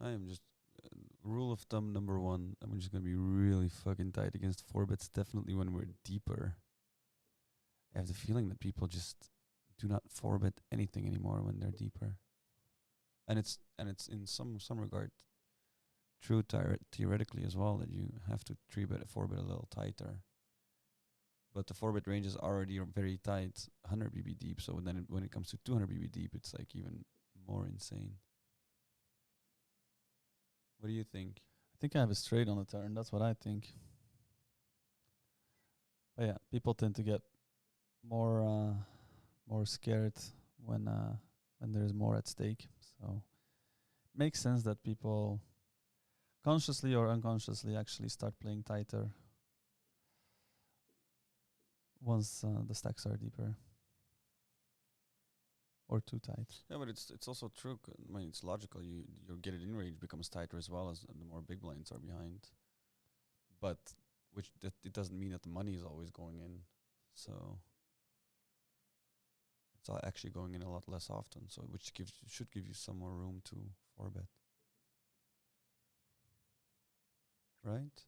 I am just rule of thumb number 1. I'm just gonna be really fucking tight against 4-bets. Definitely when we're deeper. I have the feeling that people just do not 4-bet anything anymore when they're deeper. And it's in some regard true theoretically as well, that you have to 3-bet a 4-bet a little tighter. But the 4-bet range is already very tight, 100 BB deep. So then when it comes to 200 BB deep, it's like even more insane. What do you think? I think I have a straight on the turn. That's what I think. But yeah, people tend to get more scared when there's more at stake. So it makes sense that people consciously or unconsciously actually start playing tighter once the stacks are deeper or too tight. Yeah, but it's also true. I mean, it's logical. Your get it in range becomes tighter as well as the more big blinds are behind. But it doesn't mean that the money is always going in. So it's actually going in a lot less often. So which should give you some more room to 4-bet. Right?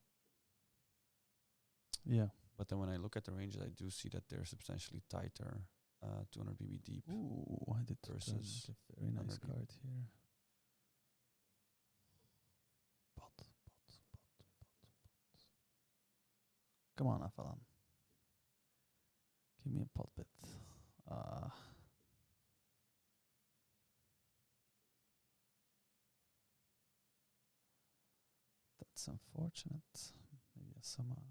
Yeah. But then when I look at the ranges, I do see that they're substantially tighter, 200 BB deep. Ooh, I did versus a very nice 100 card here. Pot. Come on, Afalan. Give me a pot bit. That's unfortunate. Maybe a summer.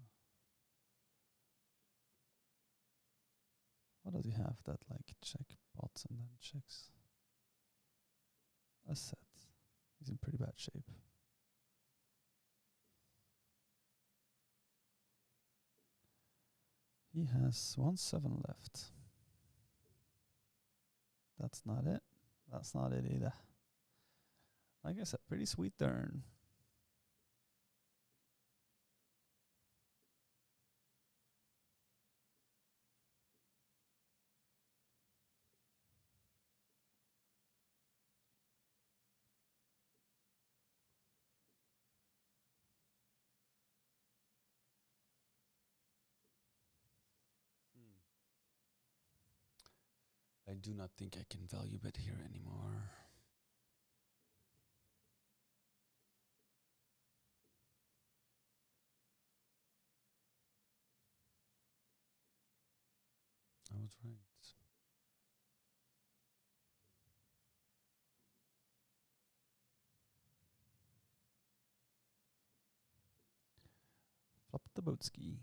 What does he have that like check pots and then checks a set? He's in pretty bad shape. He has 1-7 left. That's not it. That's not it either. Like I said, pretty sweet turn. do not think I can value bet here anymore. I was right. Flop the boat ski.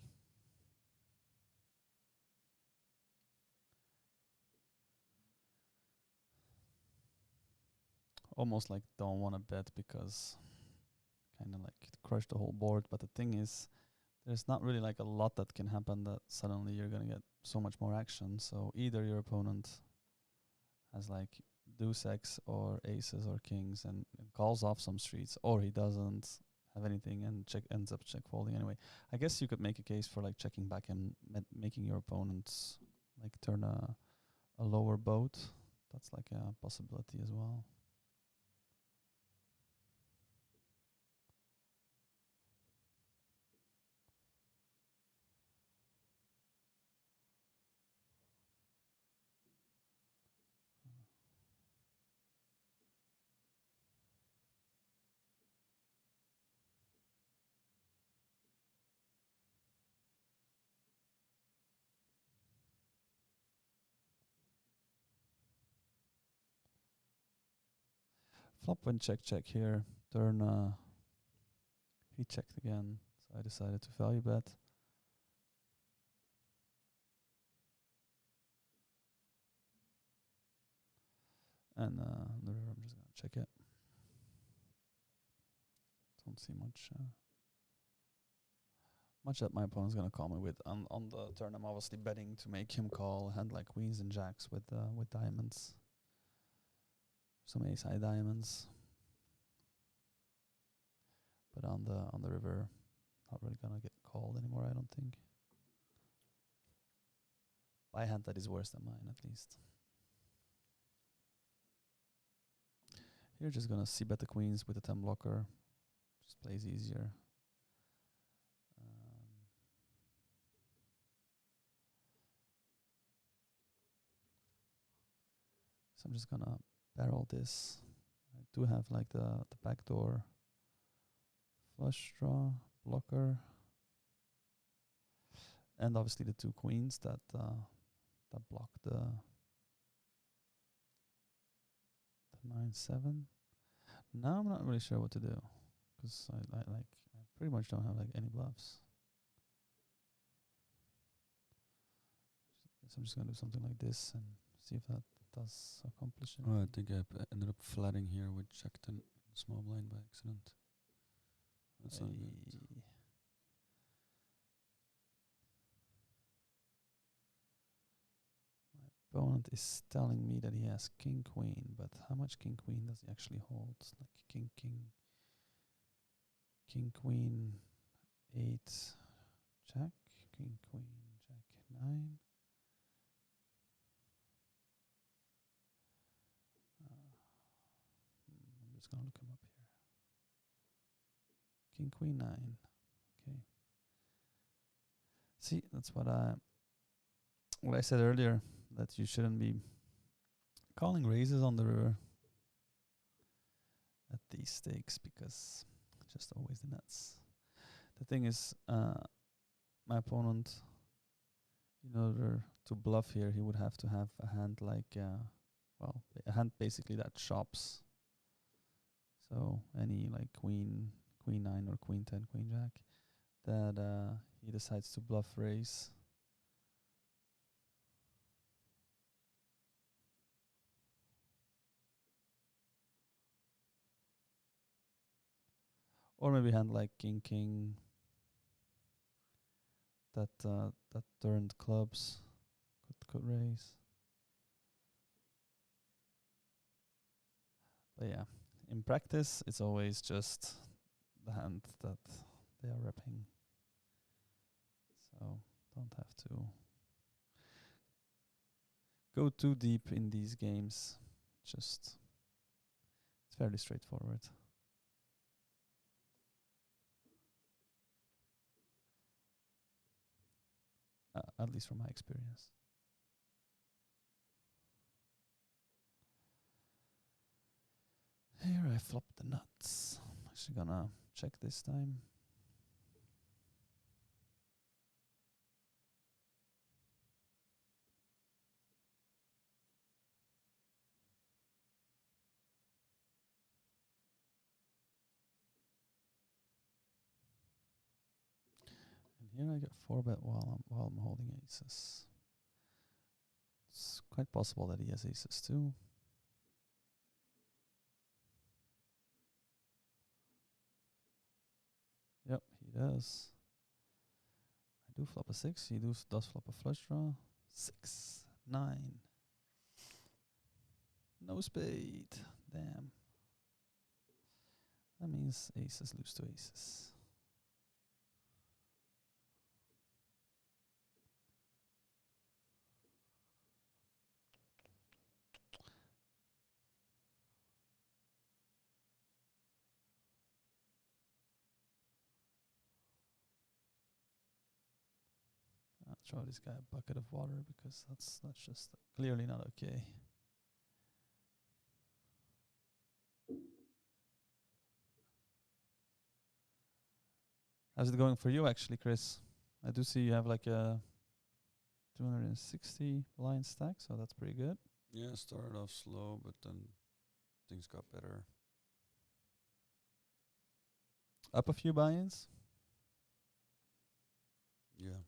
Almost like don't want to bet because kind of like crush the whole board. But the thing is, there's not really like a lot that can happen that suddenly you're gonna get so much more action. So either your opponent has like deuce X or aces or kings and calls off some streets, or he doesn't have anything and ends up check folding anyway. I guess you could make a case for like checking back and making your opponents like turn a lower boat. That's like a possibility as well. Flop went check check here. Turn he checked again, so I decided to value bet. And the river, I'm just gonna check it. Don't see much much that my opponent's gonna call me with. On the turn, I'm obviously betting to make him call a hand like queens and jacks with diamonds. Some ace high diamonds. But on the river, not really gonna get called anymore, I don't think. By a hand that is worse than mine, at least. Here, just gonna c bet the queens with the 10 blocker. Just plays easier. So I'm just gonna barrel this. I do have like the backdoor flush draw blocker, and obviously the two queens that block the 9-7. Now I'm not really sure what to do because I pretty much don't have like any bluffs. I guess I'm just gonna do something like this and see if that does accomplish it. Oh, I think I ended up flatting here with Jack 10 small blind by accident. That's not good. My opponent is telling me that he has king queen, but how much king queen does he actually hold? Like king queen 8 jack, king queen jack 9. I'm just gonna look him up here. King queen 9. Okay. See, that's what I said earlier, that you shouldn't be calling raises on the river at these stakes because just always the nuts. The thing is, my opponent, in order to bluff here, he would have to have a hand like, a hand basically that chops. So any like queen 9 or queen 10, queen jack, that he decides to bluff raise. Or maybe hand like king that turned clubs could raise. But yeah, in practice, it's always just the hand that they are repping. So don't have to go too deep in these games. Just it's fairly straightforward. At least from my experience. Here I flop the nuts. I'm actually gonna check this time. And here I get 4-bet while I'm holding aces. It's quite possible that he has aces too. Yep, he does. I do flop a 6. He does flop a flush draw. 6, 9. No spade. Damn. That means aces lose to aces. I'll throw this guy a bucket of water because that's just clearly not okay. How's it going for you actually, Chris? I do see you have like a 260 blind stack, so that's pretty good. Yeah, started off slow, but then things got better. Up a few buy-ins. Yeah.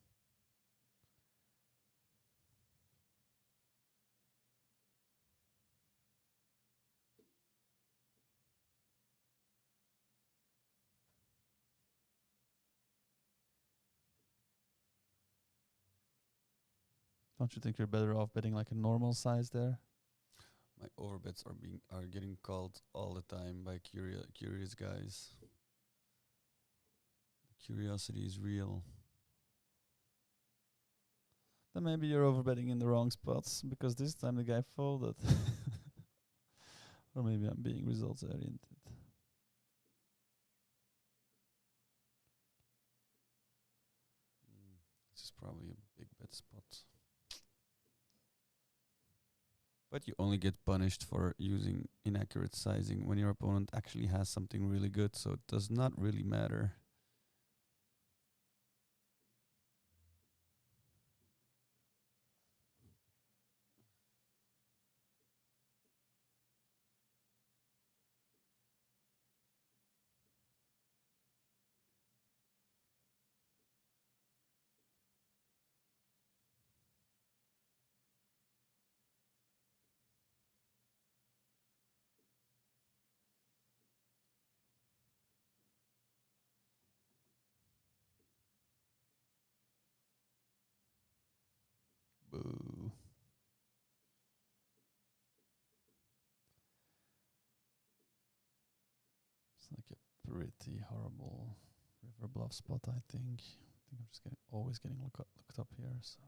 Don't you think you're better off betting like a normal size there? My overbets are getting called all the time by curious guys. The curiosity is real. Then maybe you're overbetting in the wrong spots because this time the guy folded. Or maybe I'm being results oriented. This is probably a big bet spot. But you only get punished for using inaccurate sizing when your opponent actually has something really good, so it does not really matter. Boo. It's like a pretty horrible river bluff spot, I think. I think I'm just always getting looked up here, so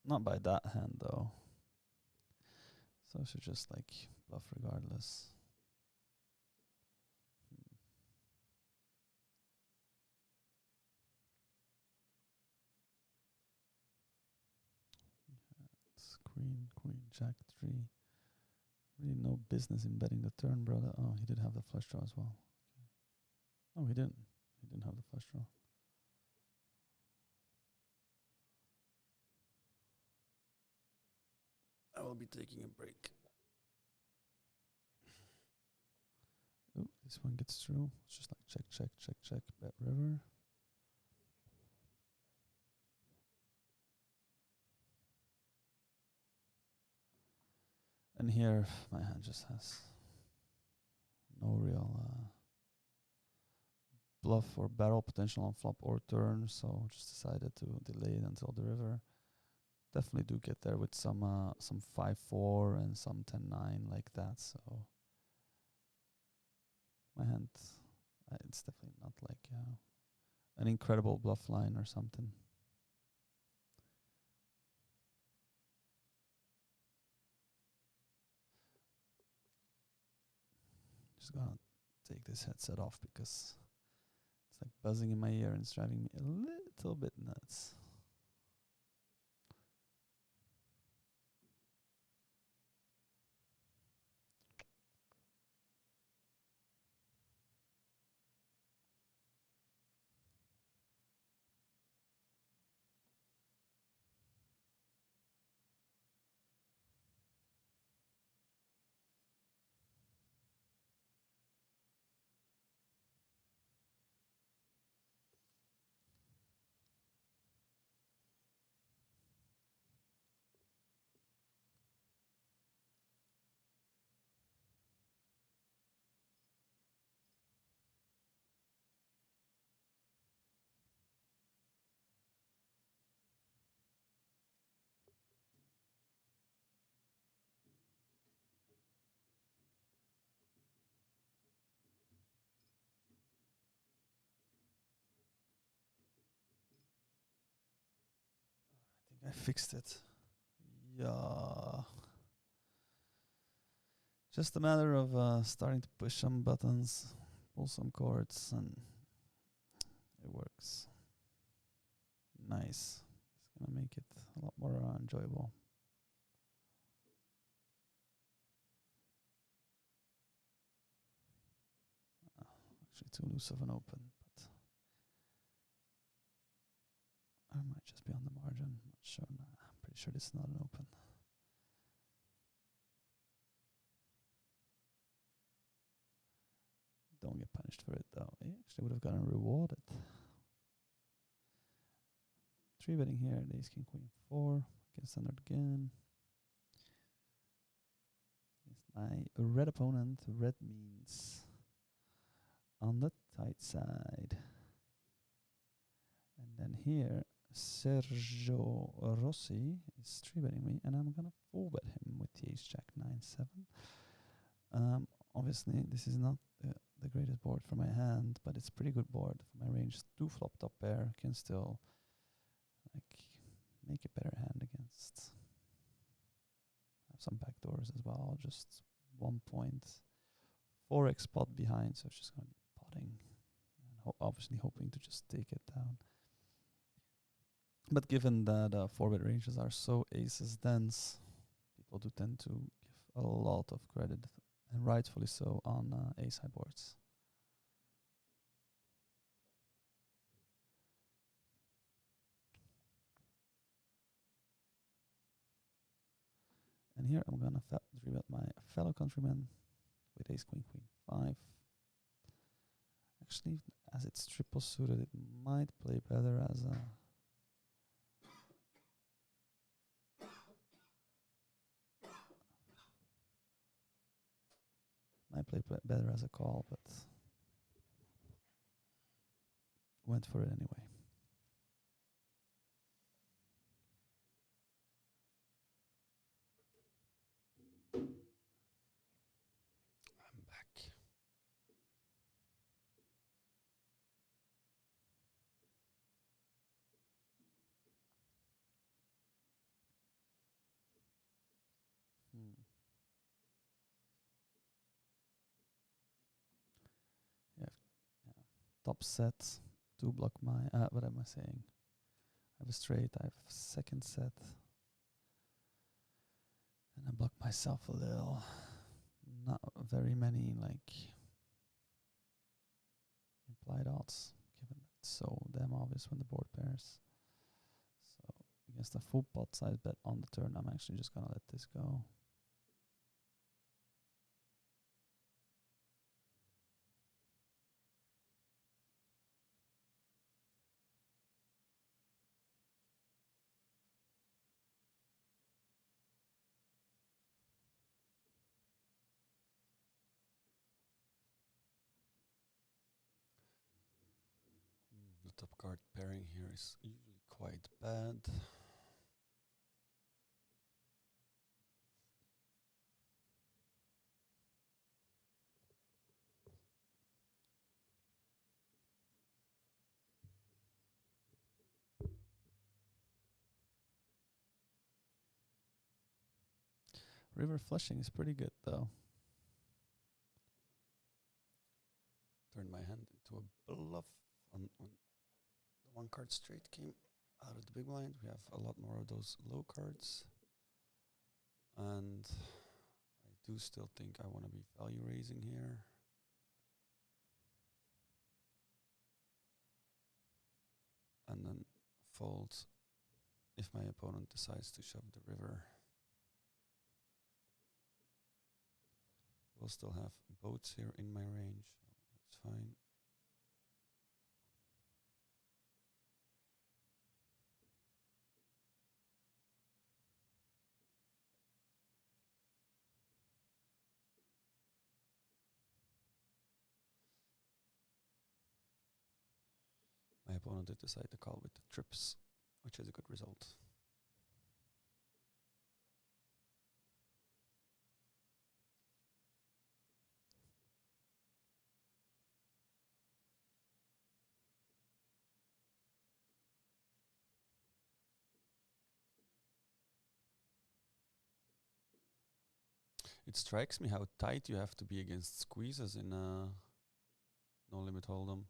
not by that hand though. So I should just like bluff regardless. It's queen, jack 3. Really no business in betting the turn, brother. Oh, he did have the flush draw as well. Okay. Oh, he didn't. He didn't have the flush draw. I will be taking a break. Ooh, this one gets through. It's just like check, bet river. And here, my hand just has no real bluff or barrel potential on flop or turn, so just decided to delay it until the river. Definitely do get there with some 5-4 and some 10-9 like that. So my hand, it's definitely not like an incredible bluff line or something. Just gonna take this headset off because it's like buzzing in my ear and it's driving me a little bit nuts. I fixed it. Yeah. Just a matter of starting to push some buttons, pull some chords, and it works. Nice. It's gonna make it a lot more enjoyable. Actually, too loose of an open, but I might just be on the margin. Not sure. Nah, I'm pretty sure this is not an open. Don't get punished for it though. He actually would have gotten rewarded. 3 betting here. The ace king queen 4. Against standard again. Against my red opponent. Red means on the tight side. And then here, Sergio Rossi is 3 betting me, and I'm gonna 4 bet him with the ace jack 9-7. Obviously, this is not the greatest board for my hand, but it's a pretty good board for my range. 2 flop top pair can still like make a better hand against. Have some backdoors as well. Just 1.4x pot behind, so it's just gonna be potting, and obviously hoping to just take it down. But given that 4-bet ranges are so aces dense, people do tend to give a lot of credit, and rightfully so, on ace high boards. And here I'm gonna 3-bet my fellow countryman with ace queen queen 5. Actually, as it's triple suited, it might play better as a better as a call, but went for it anyway. I'm back. Yeah, top set to block my. What am I saying? I have a straight. I have second set, and I block myself a little. Not very many like implied odds, given that it's so damn obvious when the board pairs. So against a full pot size bet on the turn, I'm actually just gonna let this go. The top card pairing here is usually quite bad. River flushing is pretty good though. Turned my hand into a bluff on when the 1 card straight came out of the big blind. We have a lot more of those low cards. And I do still think I want to be value raising here. And then fold if my opponent decides to shove the river. We'll still have boats here in my range, so that's fine. My opponent did decide to call with the trips, which is a good result. It strikes me how tight you have to be against squeezes in no limit hold'em,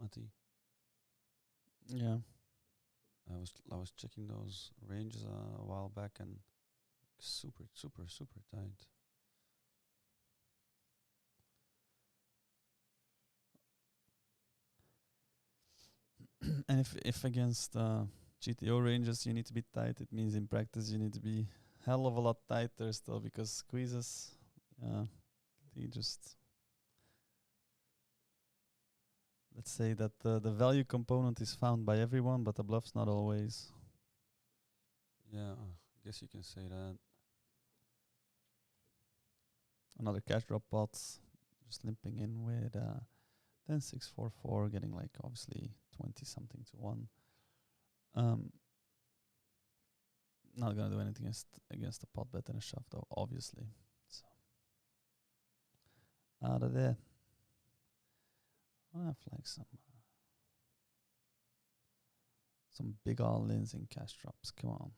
Matti. Yeah. I was checking those ranges a while back and super tight. And if against GTO ranges you need to be tight, it means in practice you need to be hell of a lot tighter still, because squeezes, they just, let's say that the value component is found by everyone, but the bluff's not always. Yeah, I guess you can say that. Another cash drop pot, just limping in with 10-6-4-4, getting like obviously 20 something to 1. Not gonna do anything against the pot bet and a shove though, obviously. So out of there. I have like some big all-ins in cash drops. Come on,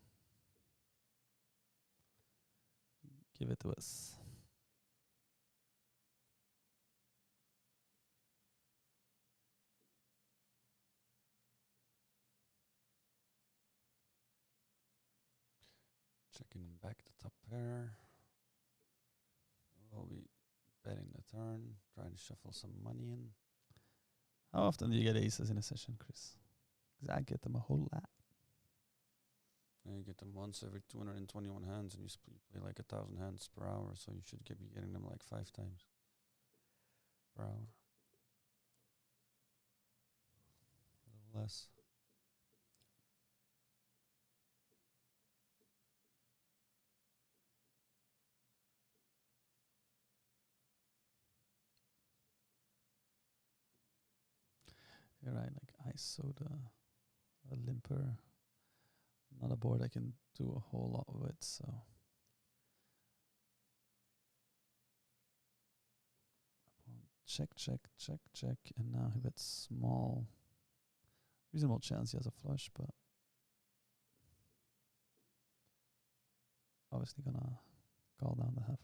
give it to us. Checking back the top pair. We'll be betting the turn, trying to shuffle some money in. How often do you get aces in a session, Chris? Because I get them a whole lot. You get them once every 221 hands, and you play like 1,000 hands per hour, so you should be getting them like 5 times per hour. A little less. You're right, like ice soda, a limper. Not a board I can do a whole lot with, so. Check, and now he bets small. Reasonable chance he has a flush, but obviously gonna call down the half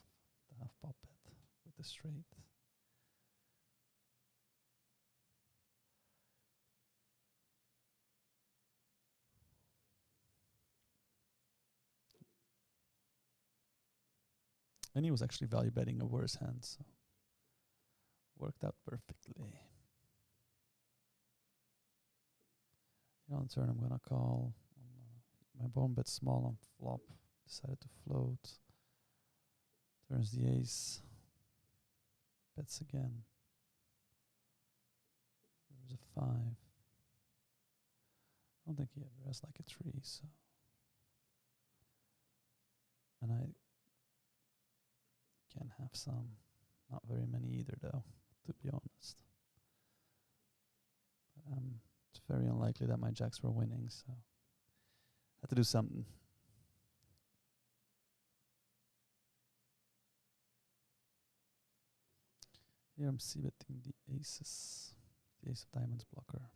pot bet with the straight. And he was actually value betting a worse hand, so worked out perfectly. On turn, I'm gonna call. My bone bet small on flop. Decided to float. Turns the ace. Bets again. There's a 5. I don't think he ever has like a 3, so. And I can have some. Not very many either, though, to be honest. But, it's very unlikely that my jacks were winning, so had to do something. Here I'm c-betting the aces. The ace of diamonds blocker.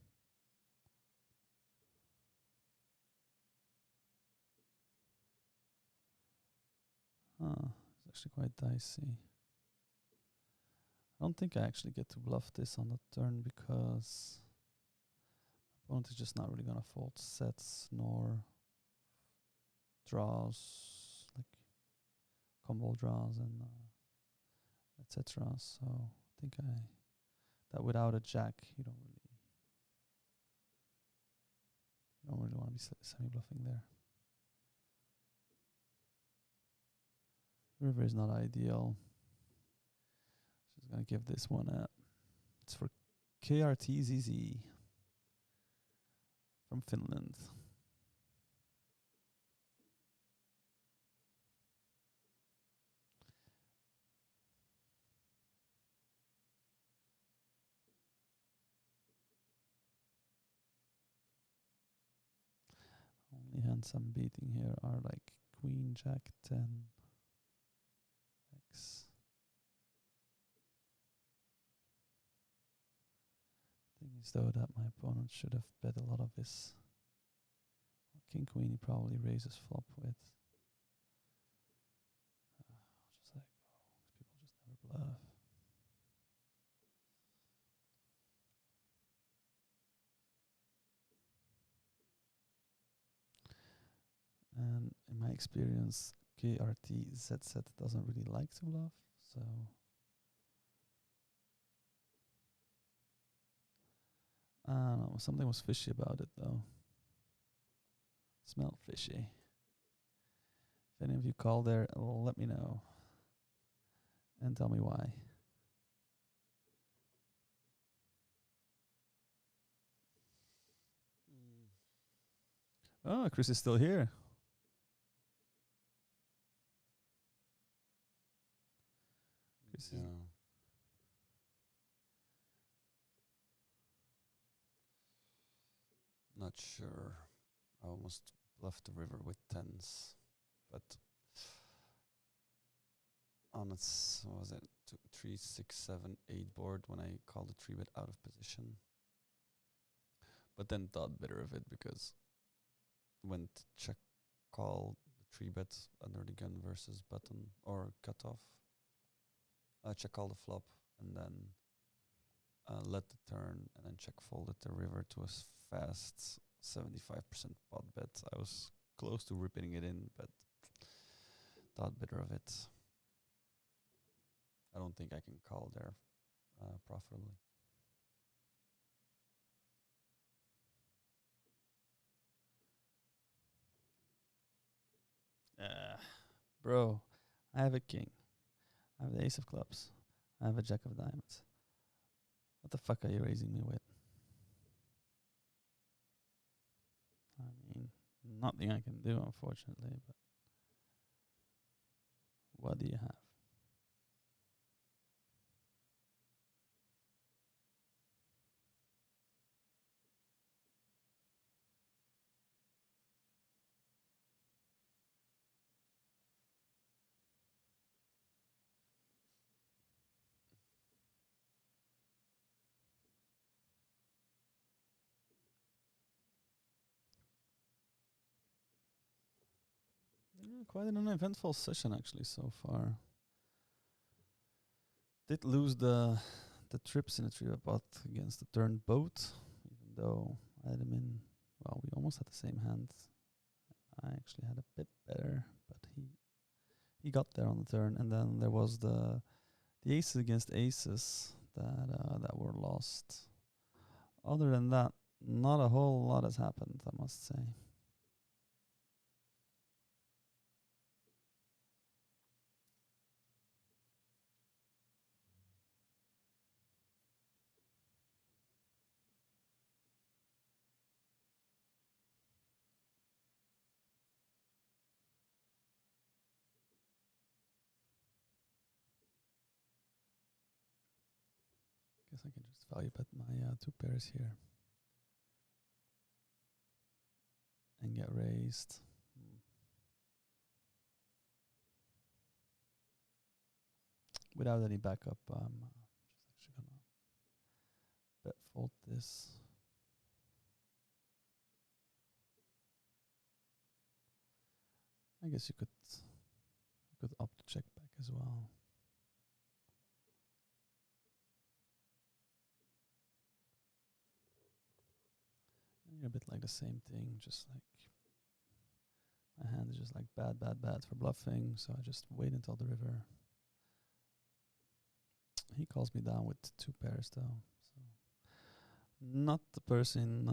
It's actually quite dicey. I don't think I actually get to bluff this on the turn because my opponent is just not really gonna fold sets nor draws, like combo draws and etc. So I think that without a jack you don't really want to be semi bluffing there. River is not ideal. Just gonna give this one a. It's for KRTZZ from Finland. Only hands I'm beating here are like Queen, Jack, 10, X. Thing is though that my opponent should have bet a lot of his King Queen he probably raises flop with. I'll just bluff. And in my experience, KRT ZZ doesn't really like to bluff, so I don't know. Something was fishy about it, though. Smelled fishy. If any of you call there, let me know and tell me why. Oh, Chris is still here. Chris is Yeah. Not sure. I almost left the river with tens, but on its what was it 3, 6, 7, 8 board when I called the 3-bet out of position. But then thought better of it because went check call the 3-bet under the gun versus button or cutoff. Check call the flop and then let the turn and then check folded the river to a fast 75% pot bet. I was close to ripping it in, but thought better of it. I don't think I can call there profitably. Bro, I have a king. I have the ace of clubs. I have a jack of diamonds. What the fuck are you raising me with? I mean, nothing I can do, unfortunately, but what do you have? Yeah, quite an uneventful session actually so far. Did lose the trips in the 3-bet pot against the turn boat, even though I had him in. Well, we almost had the same hand. I actually had a bit better, but he got there on the turn, and then there was the aces against aces that were lost. Other than that, not a whole lot has happened, I must say. Guess I can just value bet my 2 pairs here and get raised. Without any backup, just actually gonna bet fold this. I guess you could opt to check back as well. And a bit like the same thing, just like my hand is just like bad for bluffing, so I just wait until the river. He calls me down with 2 pairs though, so not the person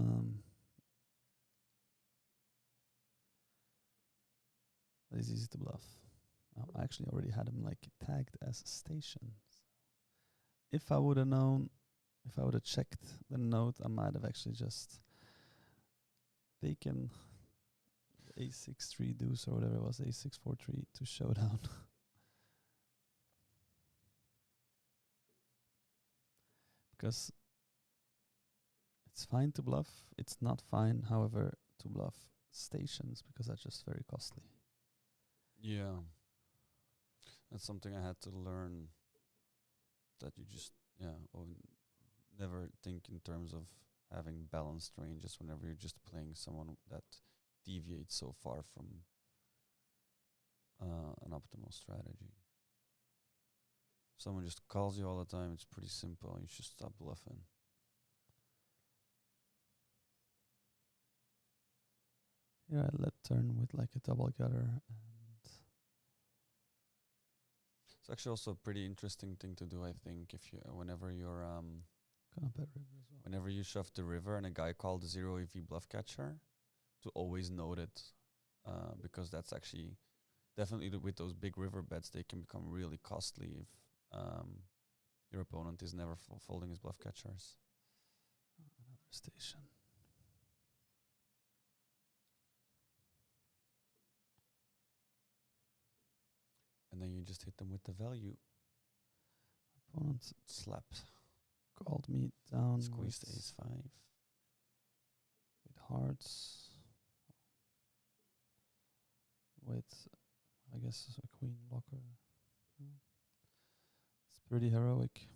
that is easy to bluff. I actually already had him like tagged as station. So if I would have known, if I would have checked the note, I might have actually just taken a6-3 deuce or whatever it was, a6-4-3 to showdown. Because it's fine to bluff. It's not fine, however, to bluff stations because that's just very costly. Yeah. That's something I had to learn, that you just, never think in terms of having balanced ranges whenever you're just playing someone that deviates so far from an optimal strategy. someone just calls you all the time, it's pretty simple. You should stop bluffing. Here I let turn with like a double gutter, and It's actually also a pretty interesting thing to do, I think, if you whenever you're gonna bet river as well. whenever you shove the river and a guy called the 0 EV bluff catcher, to always note it, because that's actually definitely with those big river bets, they can become really costly if your opponent is never folding his bluff catchers. Another station. And then you just hit them with the value. Opponent Slapped. called me down Squeezed with ace 5. with hearts. With, I guess, a queen blocker. It's pretty heroic.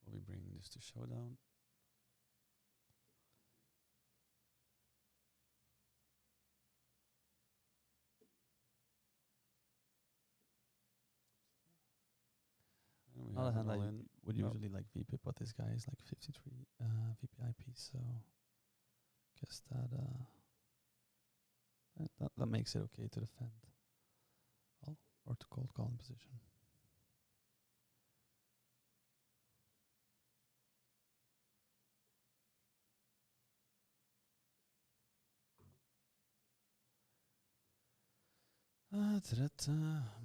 We'll be bringing this to showdown. And we On the have other an hand, I all-in. would Oh. usually like VPIP, but this guy is like 53 VPIP, so guess that makes it okay to defend. Or to cold call in position. I'm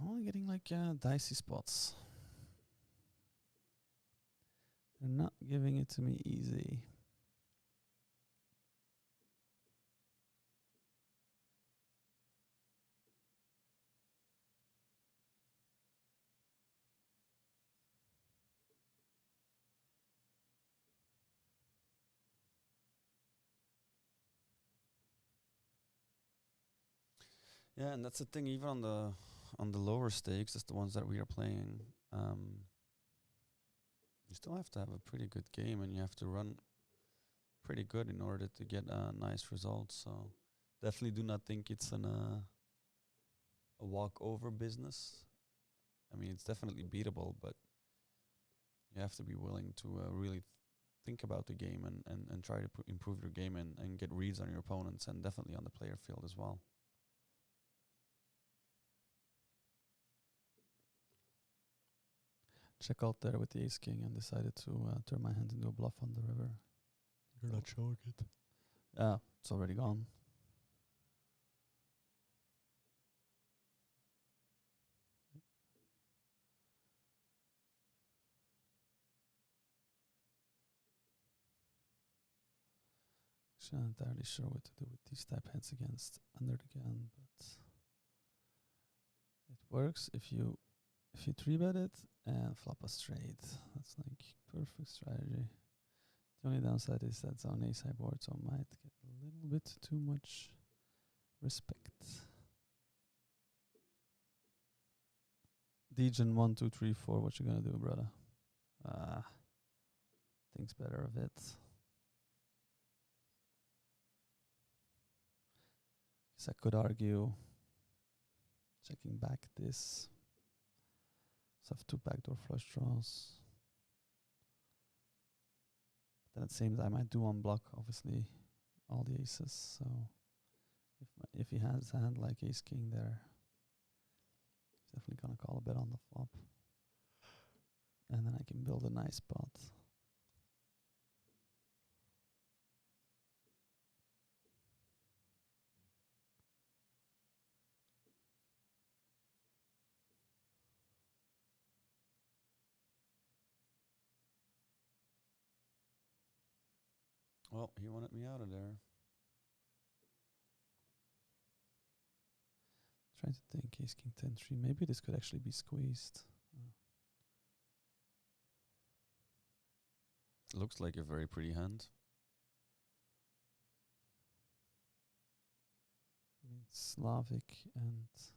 only getting like dicey spots. They're not giving it to me easy. Yeah, and that's the thing. Even on the lower stakes, that's the ones that we are playing. You still have to have a pretty good game, and you have to run pretty good in order to get nice results. So definitely do not think it's a walkover business. I mean, it's definitely beatable, but you have to be willing to really think about the game and try to improve your game and get reads on your opponents, and definitely on the player field as well. Check out there with the ace king and decided to turn my hand into a bluff on the river. You're not showing it. Yeah, it's already gone. Actually, not entirely sure what to do with these type hands against under the gun, but it works if you 3-bet it and flop a straight. That's like perfect strategy. The only downside is that's on ace high board, so I might get a little bit too much respect. Degen 1, 2, 3, 4. What you gonna do, brother? Thinks better of it. Guess I could argue checking back this. So I have 2 backdoor flush draws. Then at the same time, I do unblock obviously all the aces. So if he has a hand like ace king there, he's definitely gonna call a bet on the flop, and then I can build a nice pot. Well, he wanted me out of there. Trying to think, ace king 10-3. Maybe this could actually be squeezed. Looks like a very pretty hand. I mean, Slavic is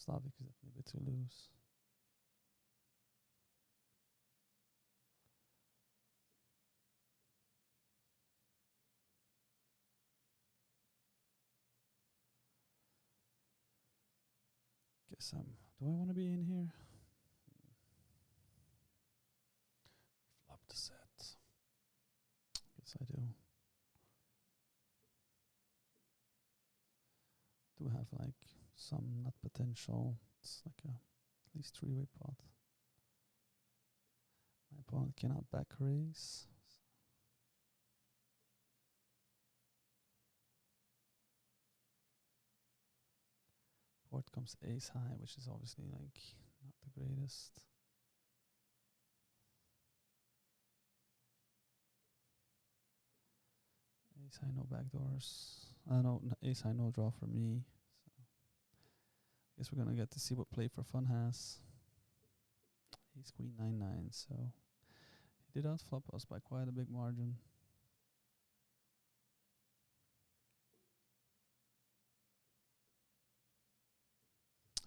definitely a bit too loose. Guess do I want to be in here? Flop the set. Guess I do. Do have like some nut potential. It's like a at least 3-way pot. My opponent cannot back raise. Board comes ace high, which is obviously like not the greatest. Ace high, no backdoors. No, ace high, no draw for me. So I guess we're gonna get to see what Play for Fun has. Ace queen 9-9. So he did outflop us by quite a big margin.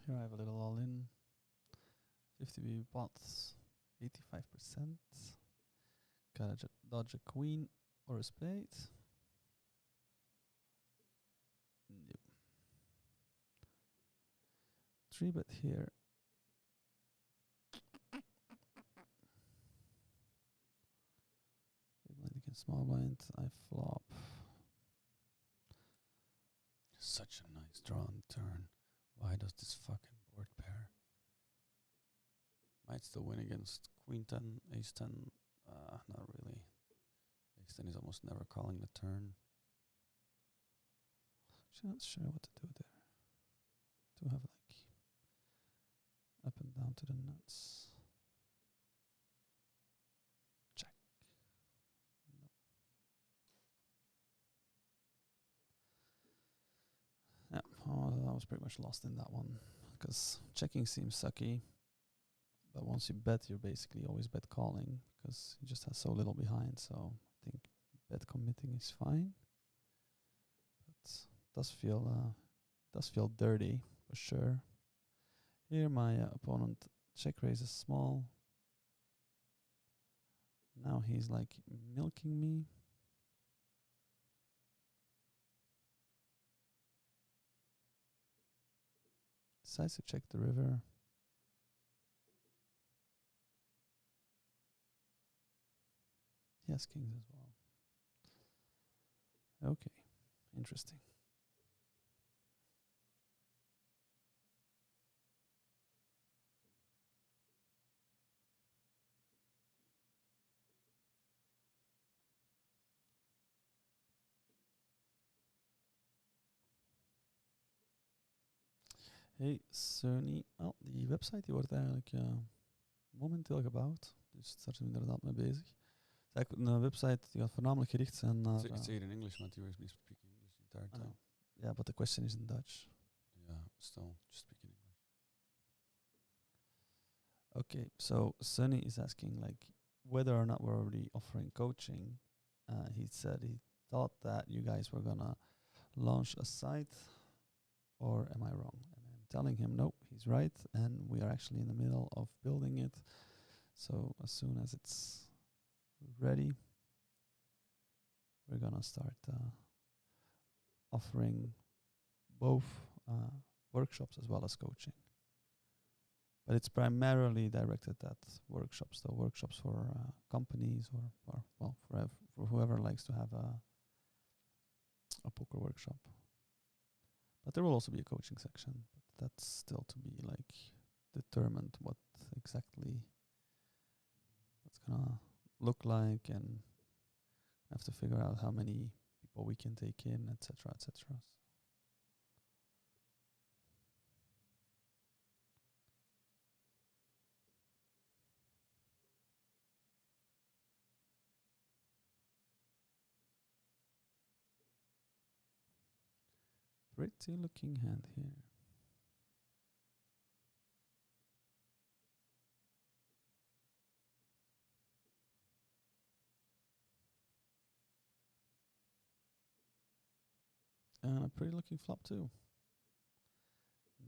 Here I have a little all in. 50 BB pots, 85%. Gotta dodge a queen or a spade. Nope. 3-bet here. Big blind against small blind. I flop. Such a nice draw on the turn. Why does this fucking board pair? Might still win against queen 10, ace 10. Not really. Ace 10 is almost never calling the turn. Actually, not sure what to do there. To have like up and down to the nuts. Check. No. Yeah, I was pretty much lost in that one because checking seems sucky. But once you bet, you're basically always bet calling because you just have so little behind. So I think bet committing is fine. But does feel dirty for sure. Here my opponent check raises small. Now he's like milking me. Decides to check the river. He has kings as well. Okay, interesting. Hey, Sunny. Oh, die website die wordt eigenlijk momenteel gebouwd. Dus daar zijn we inderdaad mee bezig. Het is eigenlijk een website die gaat voornamelijk gericht zijn naar... Say it in English, but you were speaking English the entire time. Yeah, but the question is in Dutch. Yeah, still, just speaking English. Okay, so Sunny is asking like whether or not we're already offering coaching. He said he thought that you guys were gonna launch a site, or am I wrong? And I'm telling him nope, he's right, and we are actually in the middle of building it. So as soon as it's ready, we're gonna start offering both workshops as well as coaching. But it's primarily directed at workshops, so workshops for companies or well, for whoever likes to have a poker workshop. But there will also be a coaching section, but that's still to be like determined what exactly that's gonna look like, and have to figure out how many people we can take in, etc., etc. Pretty looking hand here. And a pretty looking flop too.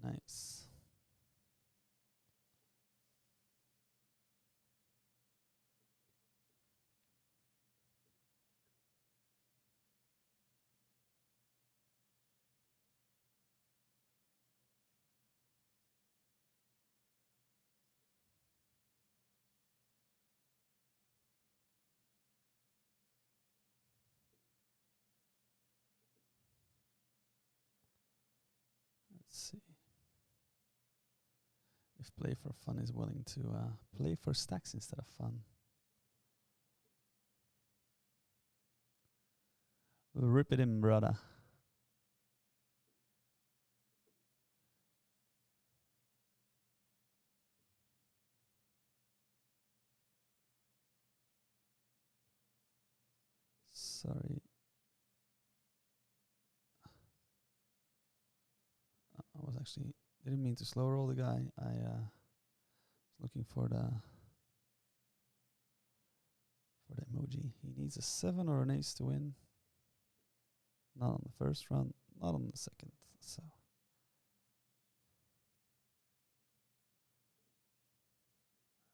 Nice. Let's see. If play for fun is willing to play for stacks instead of fun. Rip it in, brother. Sorry. I was actually didn't mean to slow roll the guy. I was looking for the emoji. He needs a 7 or an ace to win. Not on the first run, not on the second. So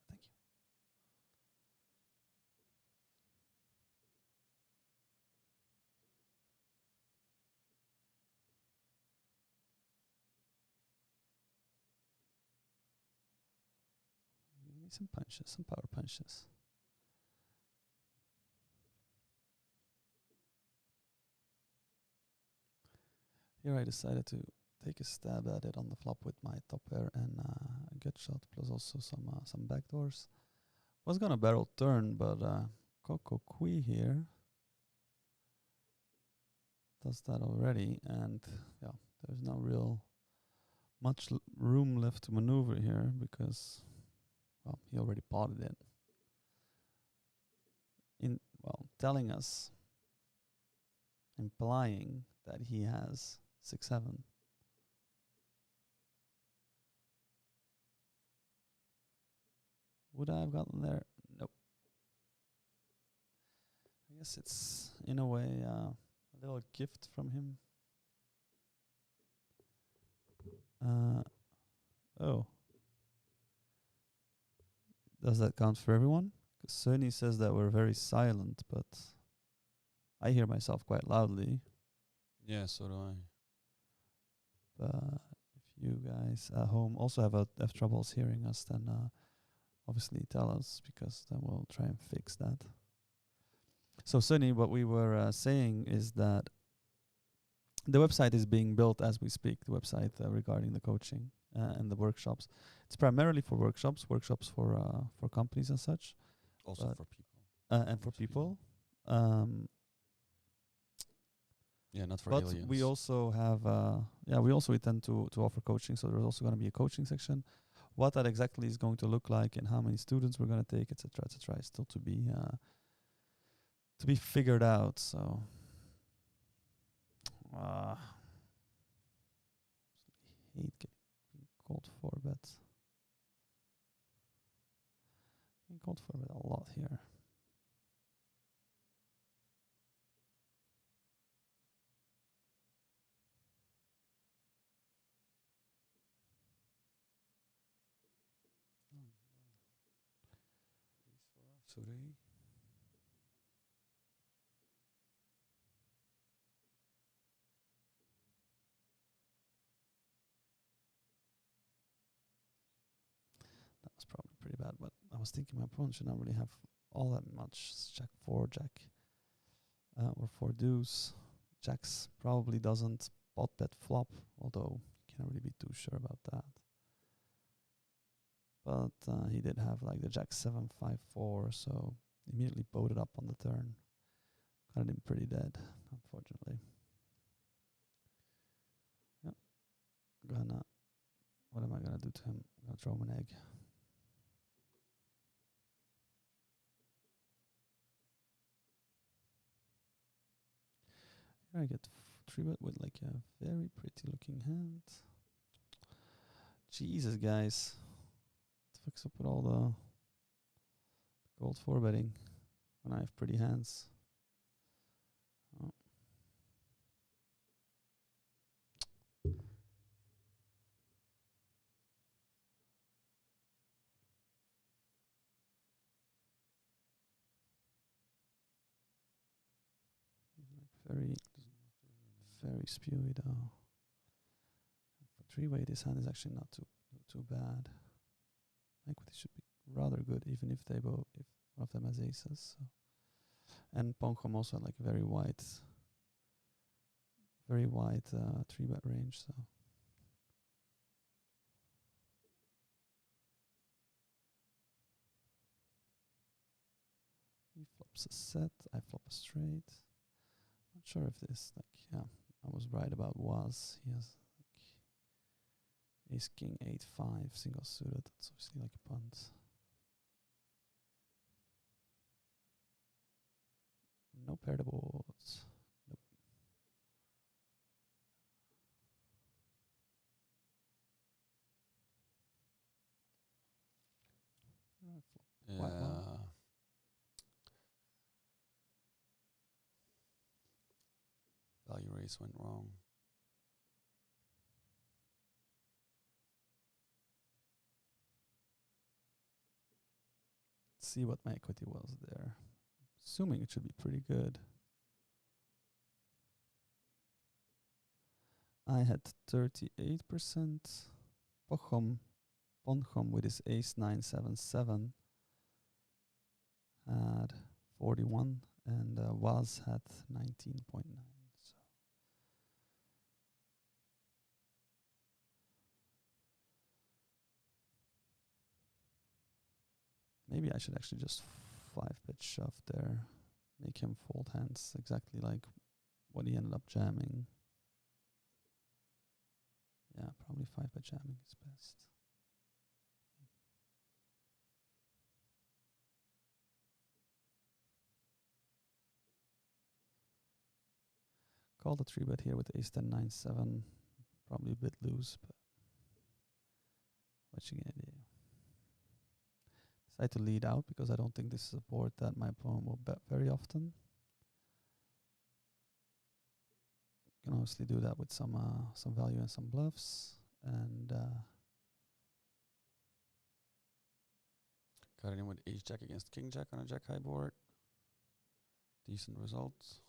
thank you. Give me some punches, some power punches. Here I decided to take a stab at it on the flop with my top pair and a gut shot, plus also some backdoors. Was gonna barrel turn, but Coco Kui here does that already, and yeah, there's no real much room left to maneuver here because, well, he already potted it. Telling us, implying that he has 6-7. Would I have gotten there? Nope. I guess it's, in a way, a little gift from him. Oh. Does that count for everyone? Because Sony says that we're very silent, but I hear myself quite loudly. Yeah, so do I. But if you guys at home also have troubles hearing us, then obviously tell us, because then we'll try and fix that. So Sunny, what we were saying is that the website is being built as we speak, the website regarding the coaching and the workshops. It's primarily for workshops for companies and such. Also for people. And for people. Yeah, not for but aliens. We also have, we also intend to offer coaching. So there's also going to be a coaching section. What that exactly is going to look like and how many students we're going to take, etc., is still to be figured out. So, hate getting called for bets. Being called for bet a lot here. Sorry. That was probably pretty bad, but I was thinking my opponent should not really have all that much. Jack 4, Jack, or 4 deuce. Jacks probably doesn't pot bet flop, although you can't really be too sure about that. But he did have like the Jack 7, 5, 4, so immediately boated up on the turn. Got him pretty dead, unfortunately. Yep. What am I gonna do to him? I'm gonna throw him an egg. Here I get 3-bet with like a very pretty looking hand. Jesus, guys. What the fuck's up with all the gold 4-betting when I have pretty hands? Oh. He's like very spewy though. For 3-way, this hand is actually not too bad. Equity should be rather good, even if if one of them has aces. So. And Ponchom also had like a very wide 3-bet range. So He flops a set. I flop a straight. Not sure if this, yeah, I was right about was. He has ace king 8-5 single suited. That's obviously like a punt. No paired boards. Nope. Quite well. Yeah. Value raise went wrong. Let's see what my equity was there. Assuming it should be pretty good. I had 38%. Ponchom with his ace 9-7-7 had 41, and Was had 19.9. So maybe I should actually just 5-bet shove there, make him fold hands exactly like what he ended up jamming. Yeah, probably 5-bet jamming is best. Call the 3-bet here with ace 10-9-7. Probably a bit loose, but what you gonna do? Decide to lead out because I don't think this is a board that my opponent will bet very often. Can obviously do that with some value and some bluffs, and Got it in with ace jack against king jack on a jack high board. Decent results.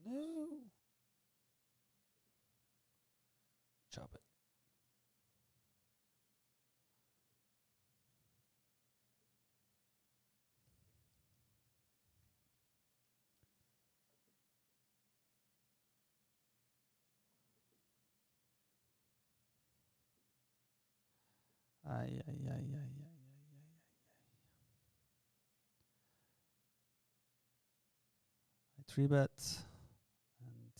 No. Chop it. I 3-bet, and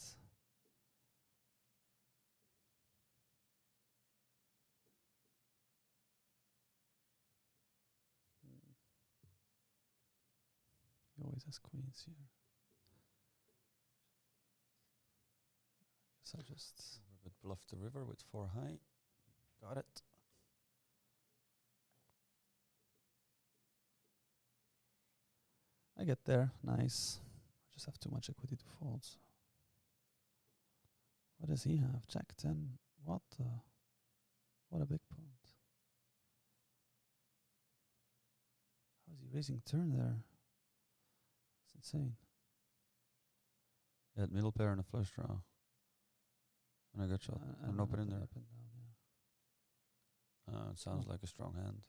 he always has queens here. I guess I just Overbet bluff the river with 4 high. Got it. I get there. Nice. I just have too much equity to fold. So. What does he have? Jack 10. What a big punt. How is he raising turn there? It's insane. Yeah, middle pair and a flush draw. And a good shot. And an open in there. Up and down, yeah. It sounds like a strong hand.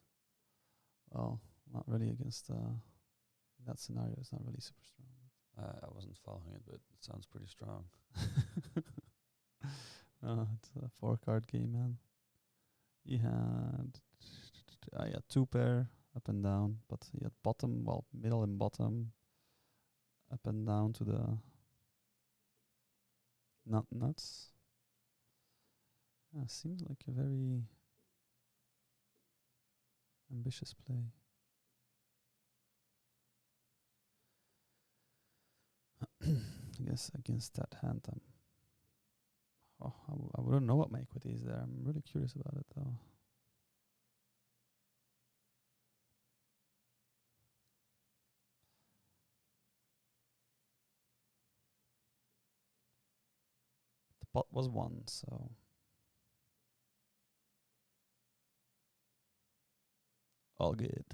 Well, not really against that scenario. It's not really super strong. I wasn't following it, but it sounds pretty strong. It's a 4-card game, man. He had 2 pair up and down, but he had bottom, well, middle and bottom, up and down to the nuts. Yeah, seems like a very ambitious play. I guess against that hand, I wouldn't know what my equity is there. I'm really curious about it, though. The pot was 1, so all good.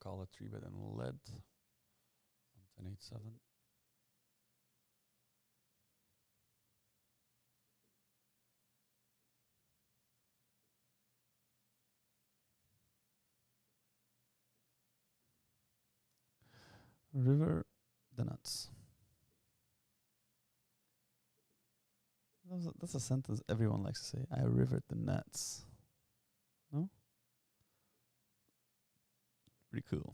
Call a 3-bet and lead on 10-8-7. River the nuts. That's a sentence everyone likes to say. I rivered the nuts. No? Pretty cool.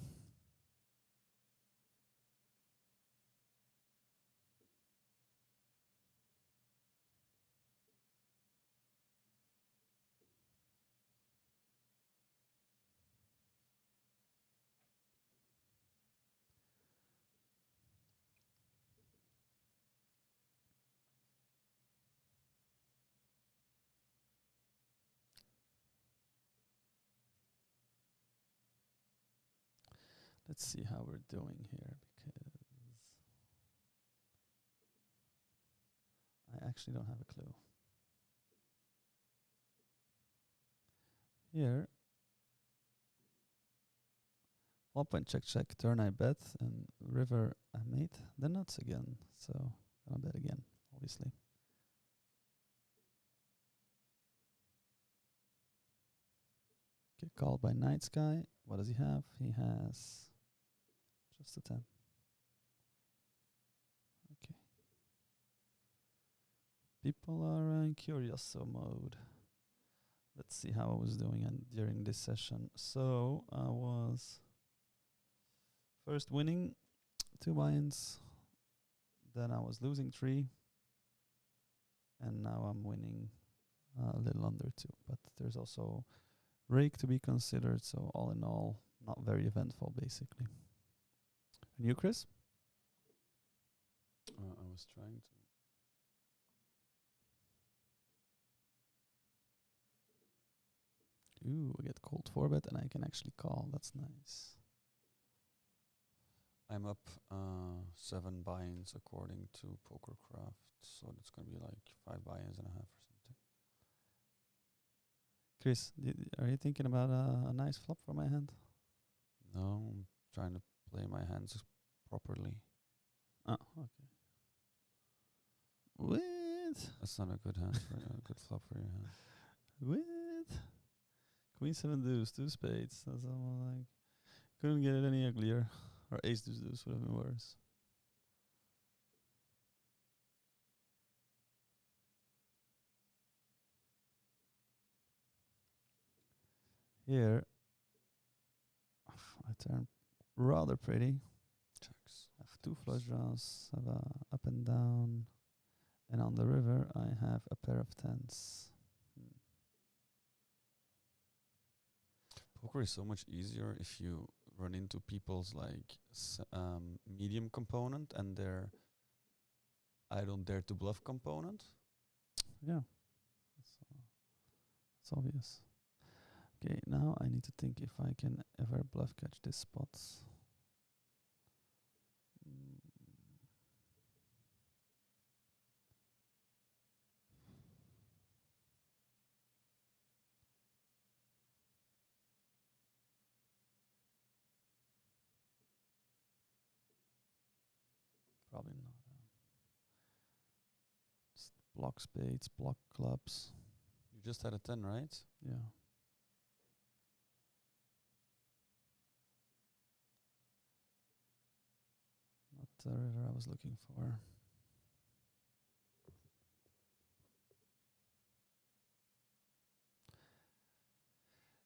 Let's see how we're doing here because I actually don't have a clue. Here, flop and check check, turn I bet, and river I mate the nuts again. So gonna bet again, obviously. Get called by Night Sky. What does he have? He has just a 10. Okay. People are in curioso mode. Let's see how I was doing during this session. So I was first winning 2 buy-ins, then I was losing 3, and now I'm winning a little under 2. But there's also rake to be considered, so all in all, not very eventful, basically. And you, Chris? I was trying to. Ooh, I get cold 4-bet, and I can actually call. That's nice. I'm up 7 buy-ins according to PokerCraft, so that's gonna be like 5 buy-ins and a half or something. Chris, are you thinking about a nice flop for my hand? No, I'm trying to play my hands properly. Oh, okay. With That's not a good hand for a good flop for your hand. with Queen 7 deuce, 2 spades. That's almost like couldn't get it any uglier. Or ace deuce deuce would have been worse. Here, I turn rather pretty. Checks. Have 2 flush draws, have a up and down, and on the river I have a pair of 10s. Poker is so much easier if you run into people's like medium component and their I don't dare to bluff component. Yeah, it's obvious. Okay, now I need to think if I can ever bluff catch this spot. Probably not. Just block spades, block clubs. You just had a 10, right? Yeah. Not the river I was looking for.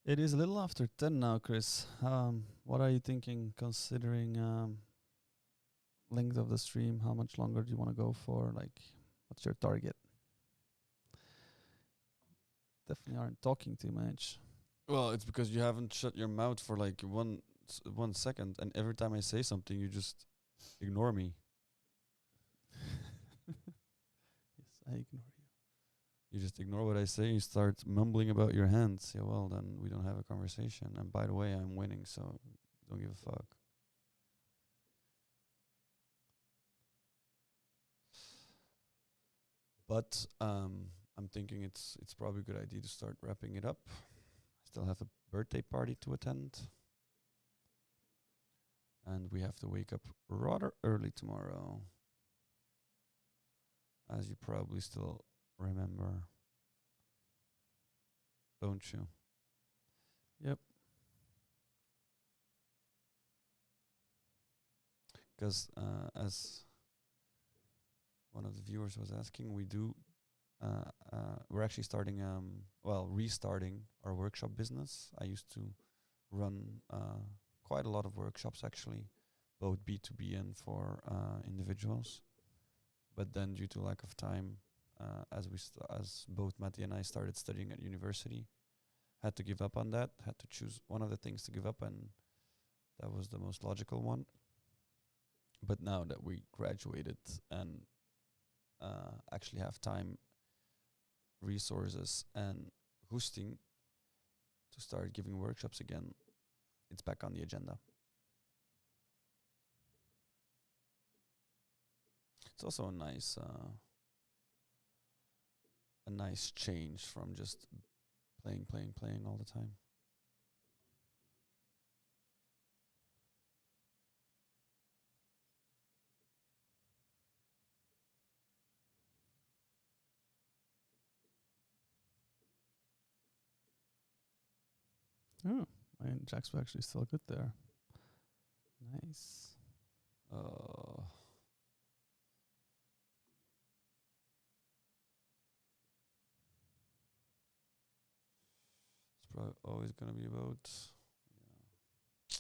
It is a little after 10 now, Chris. What are you thinking, considering length of the stream? How much longer do you want to go for? Like, what's your target? Definitely aren't talking too much. Well, it's because you haven't shut your mouth for like 1 second, and every time I say something, you just ignore me. Yes, I ignore you. You just ignore what I say. You start mumbling about your hands. Yeah, well, then we don't have a conversation. And by the way, I'm winning, so don't give a fuck. But I'm thinking it's probably a good idea to start wrapping it up. I still have a birthday party to attend. And we have to wake up rather early tomorrow. As you probably still remember. Don't you? Yep. because as one of the viewers was asking, we're actually starting, restarting our workshop business. I used to run quite a lot of workshops, actually, both B2B and for individuals. But then, due to lack of time, as both Matti and I started studying at university, had to give up on that. Had to choose one of the things to give up, and that was the most logical one. But now that we graduated and actually have time, resources, and hosting to start giving workshops again, it's back on the agenda. It's also a nice change from just playing all the time. Oh, my jacks were actually still good there. Nice. It's probably always gonna be about. Yeah.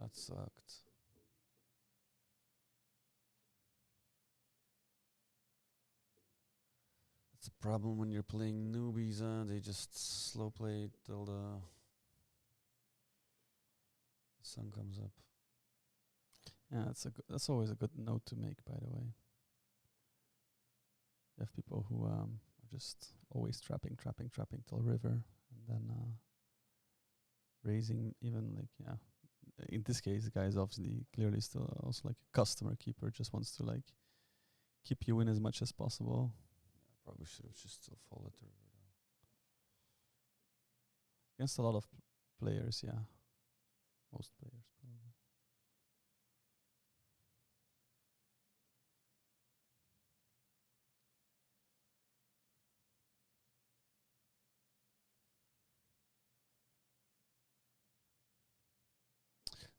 That sucked. It's a problem when you're playing newbies and they just slow play till the sun comes up. Yeah, that's always a good note to make, by the way. You have people who are just always trapping till river, and then raising, even like, yeah. In this case, the guy is obviously clearly still also like a customer keeper, just wants to like keep you in as much as possible. Yeah, probably should have just still followed the river though. Against a lot of players, yeah. Most players, probably.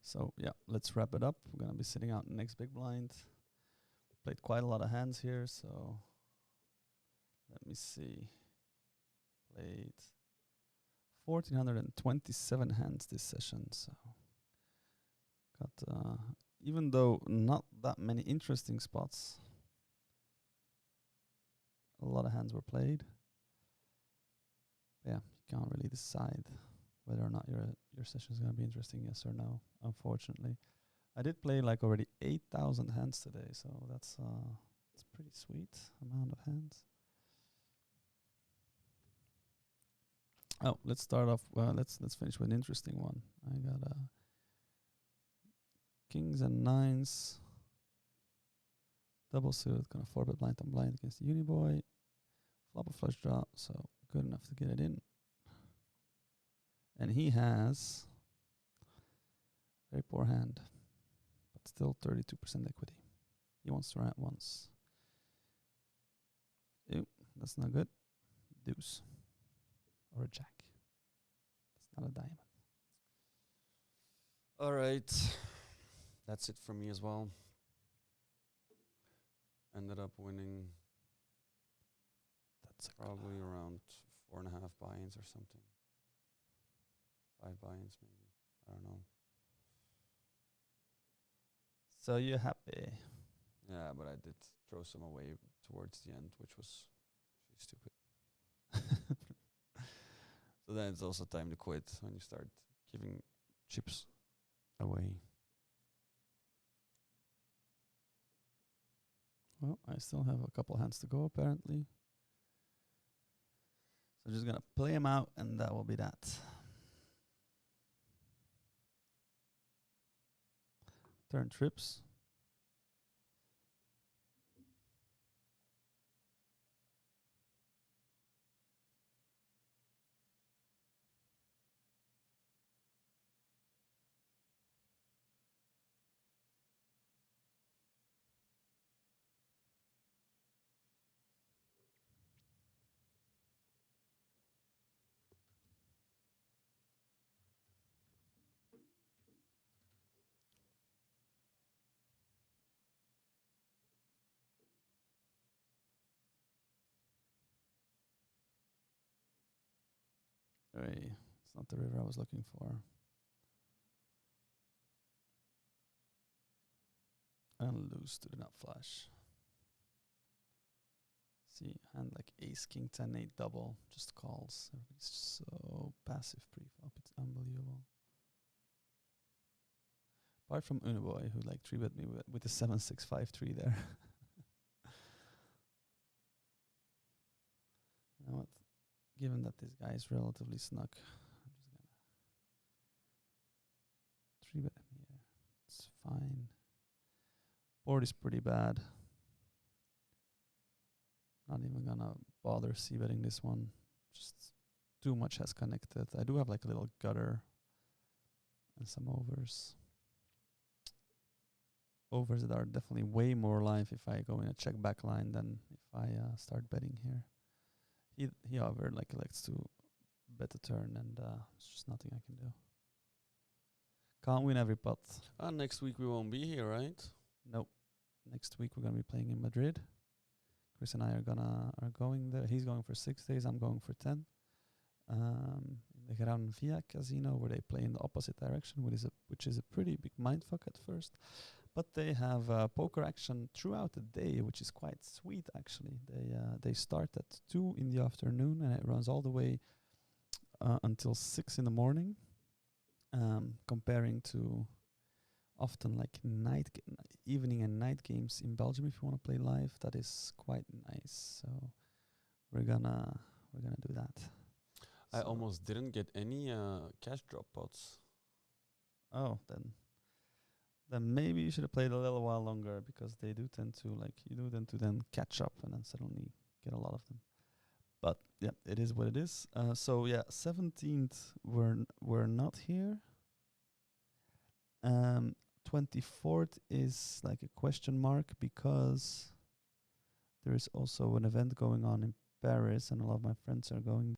So yeah, let's wrap it up. We're gonna be sitting out next big blind. Played quite a lot of hands here, so let me see. Played 1,427 hands this session, so got even though not that many interesting spots, a lot of hands were played. Yeah, you can't really decide whether or not your session is gonna be interesting, yes or no. Unfortunately, I did play like already 8,000 hands today, so that's pretty sweet amount of hands. Oh, let's start off. Let's finish with an interesting one. I got kings and nines, double suited, gonna 4-bet blind on blind against the Uniboy. Flop a flush draw, so good enough to get it in. And he has very poor hand, but still 32% equity. He wants to run it once. Ew, that's not good. Deuce. Or a jack. It's not a diamond. All right, that's it for me as well. Ended up winning. That's probably around 4.5 buy-ins or something. 5 buy-ins maybe. I don't know. So you're happy. Yeah, but I did throw some away towards the end, which was stupid. So then it's also time to quit when you start giving chips away. Well, I still have a couple hands to go, apparently. So just gonna play him out, and that will be that. Turn trips. It's not the river I was looking for. And lose to the nut flash. See, hand like ace, king, 10, 8 double. Just calls. Everybody's so passive pre-flop. It's unbelievable. Apart from Unaboy, who like 3-bet me with the 7-6-5-3 there. You know what? Given that this guy is relatively snug, I'm just gonna 3-bet him here. It's fine. Board is pretty bad. Not even gonna bother c-betting this one. Just too much has connected. I do have like a little gutter and some overs. Overs that are definitely way more live if I go in a check back line than if I start betting here. He however like elects to bet a turn, and there's just nothing I can do. Can't win every pot. Next week we won't be here, right? Nope. Next week we're gonna be playing in Madrid. Chris and I are going there. He's going for 6 days. I'm going for 10. In the Gran Via Casino, where they play in the opposite direction, which is a pretty big mindfuck at first. But they have poker action throughout the day, which is quite sweet actually. They start at 2 in the afternoon and it runs all the way until 6 in the morning. Comparing to often like evening and night games in Belgium, if you want to play live, that is quite nice. So we're gonna do that. I almost didn't get any cash drop pots. Oh, then maybe you should have played a little while longer, because they do tend to then catch up and then suddenly get a lot of them. But yeah, it is what it is. So yeah, 17th we're not here. 24th is like a question mark, because there is also an event going on in Paris and a lot of my friends are going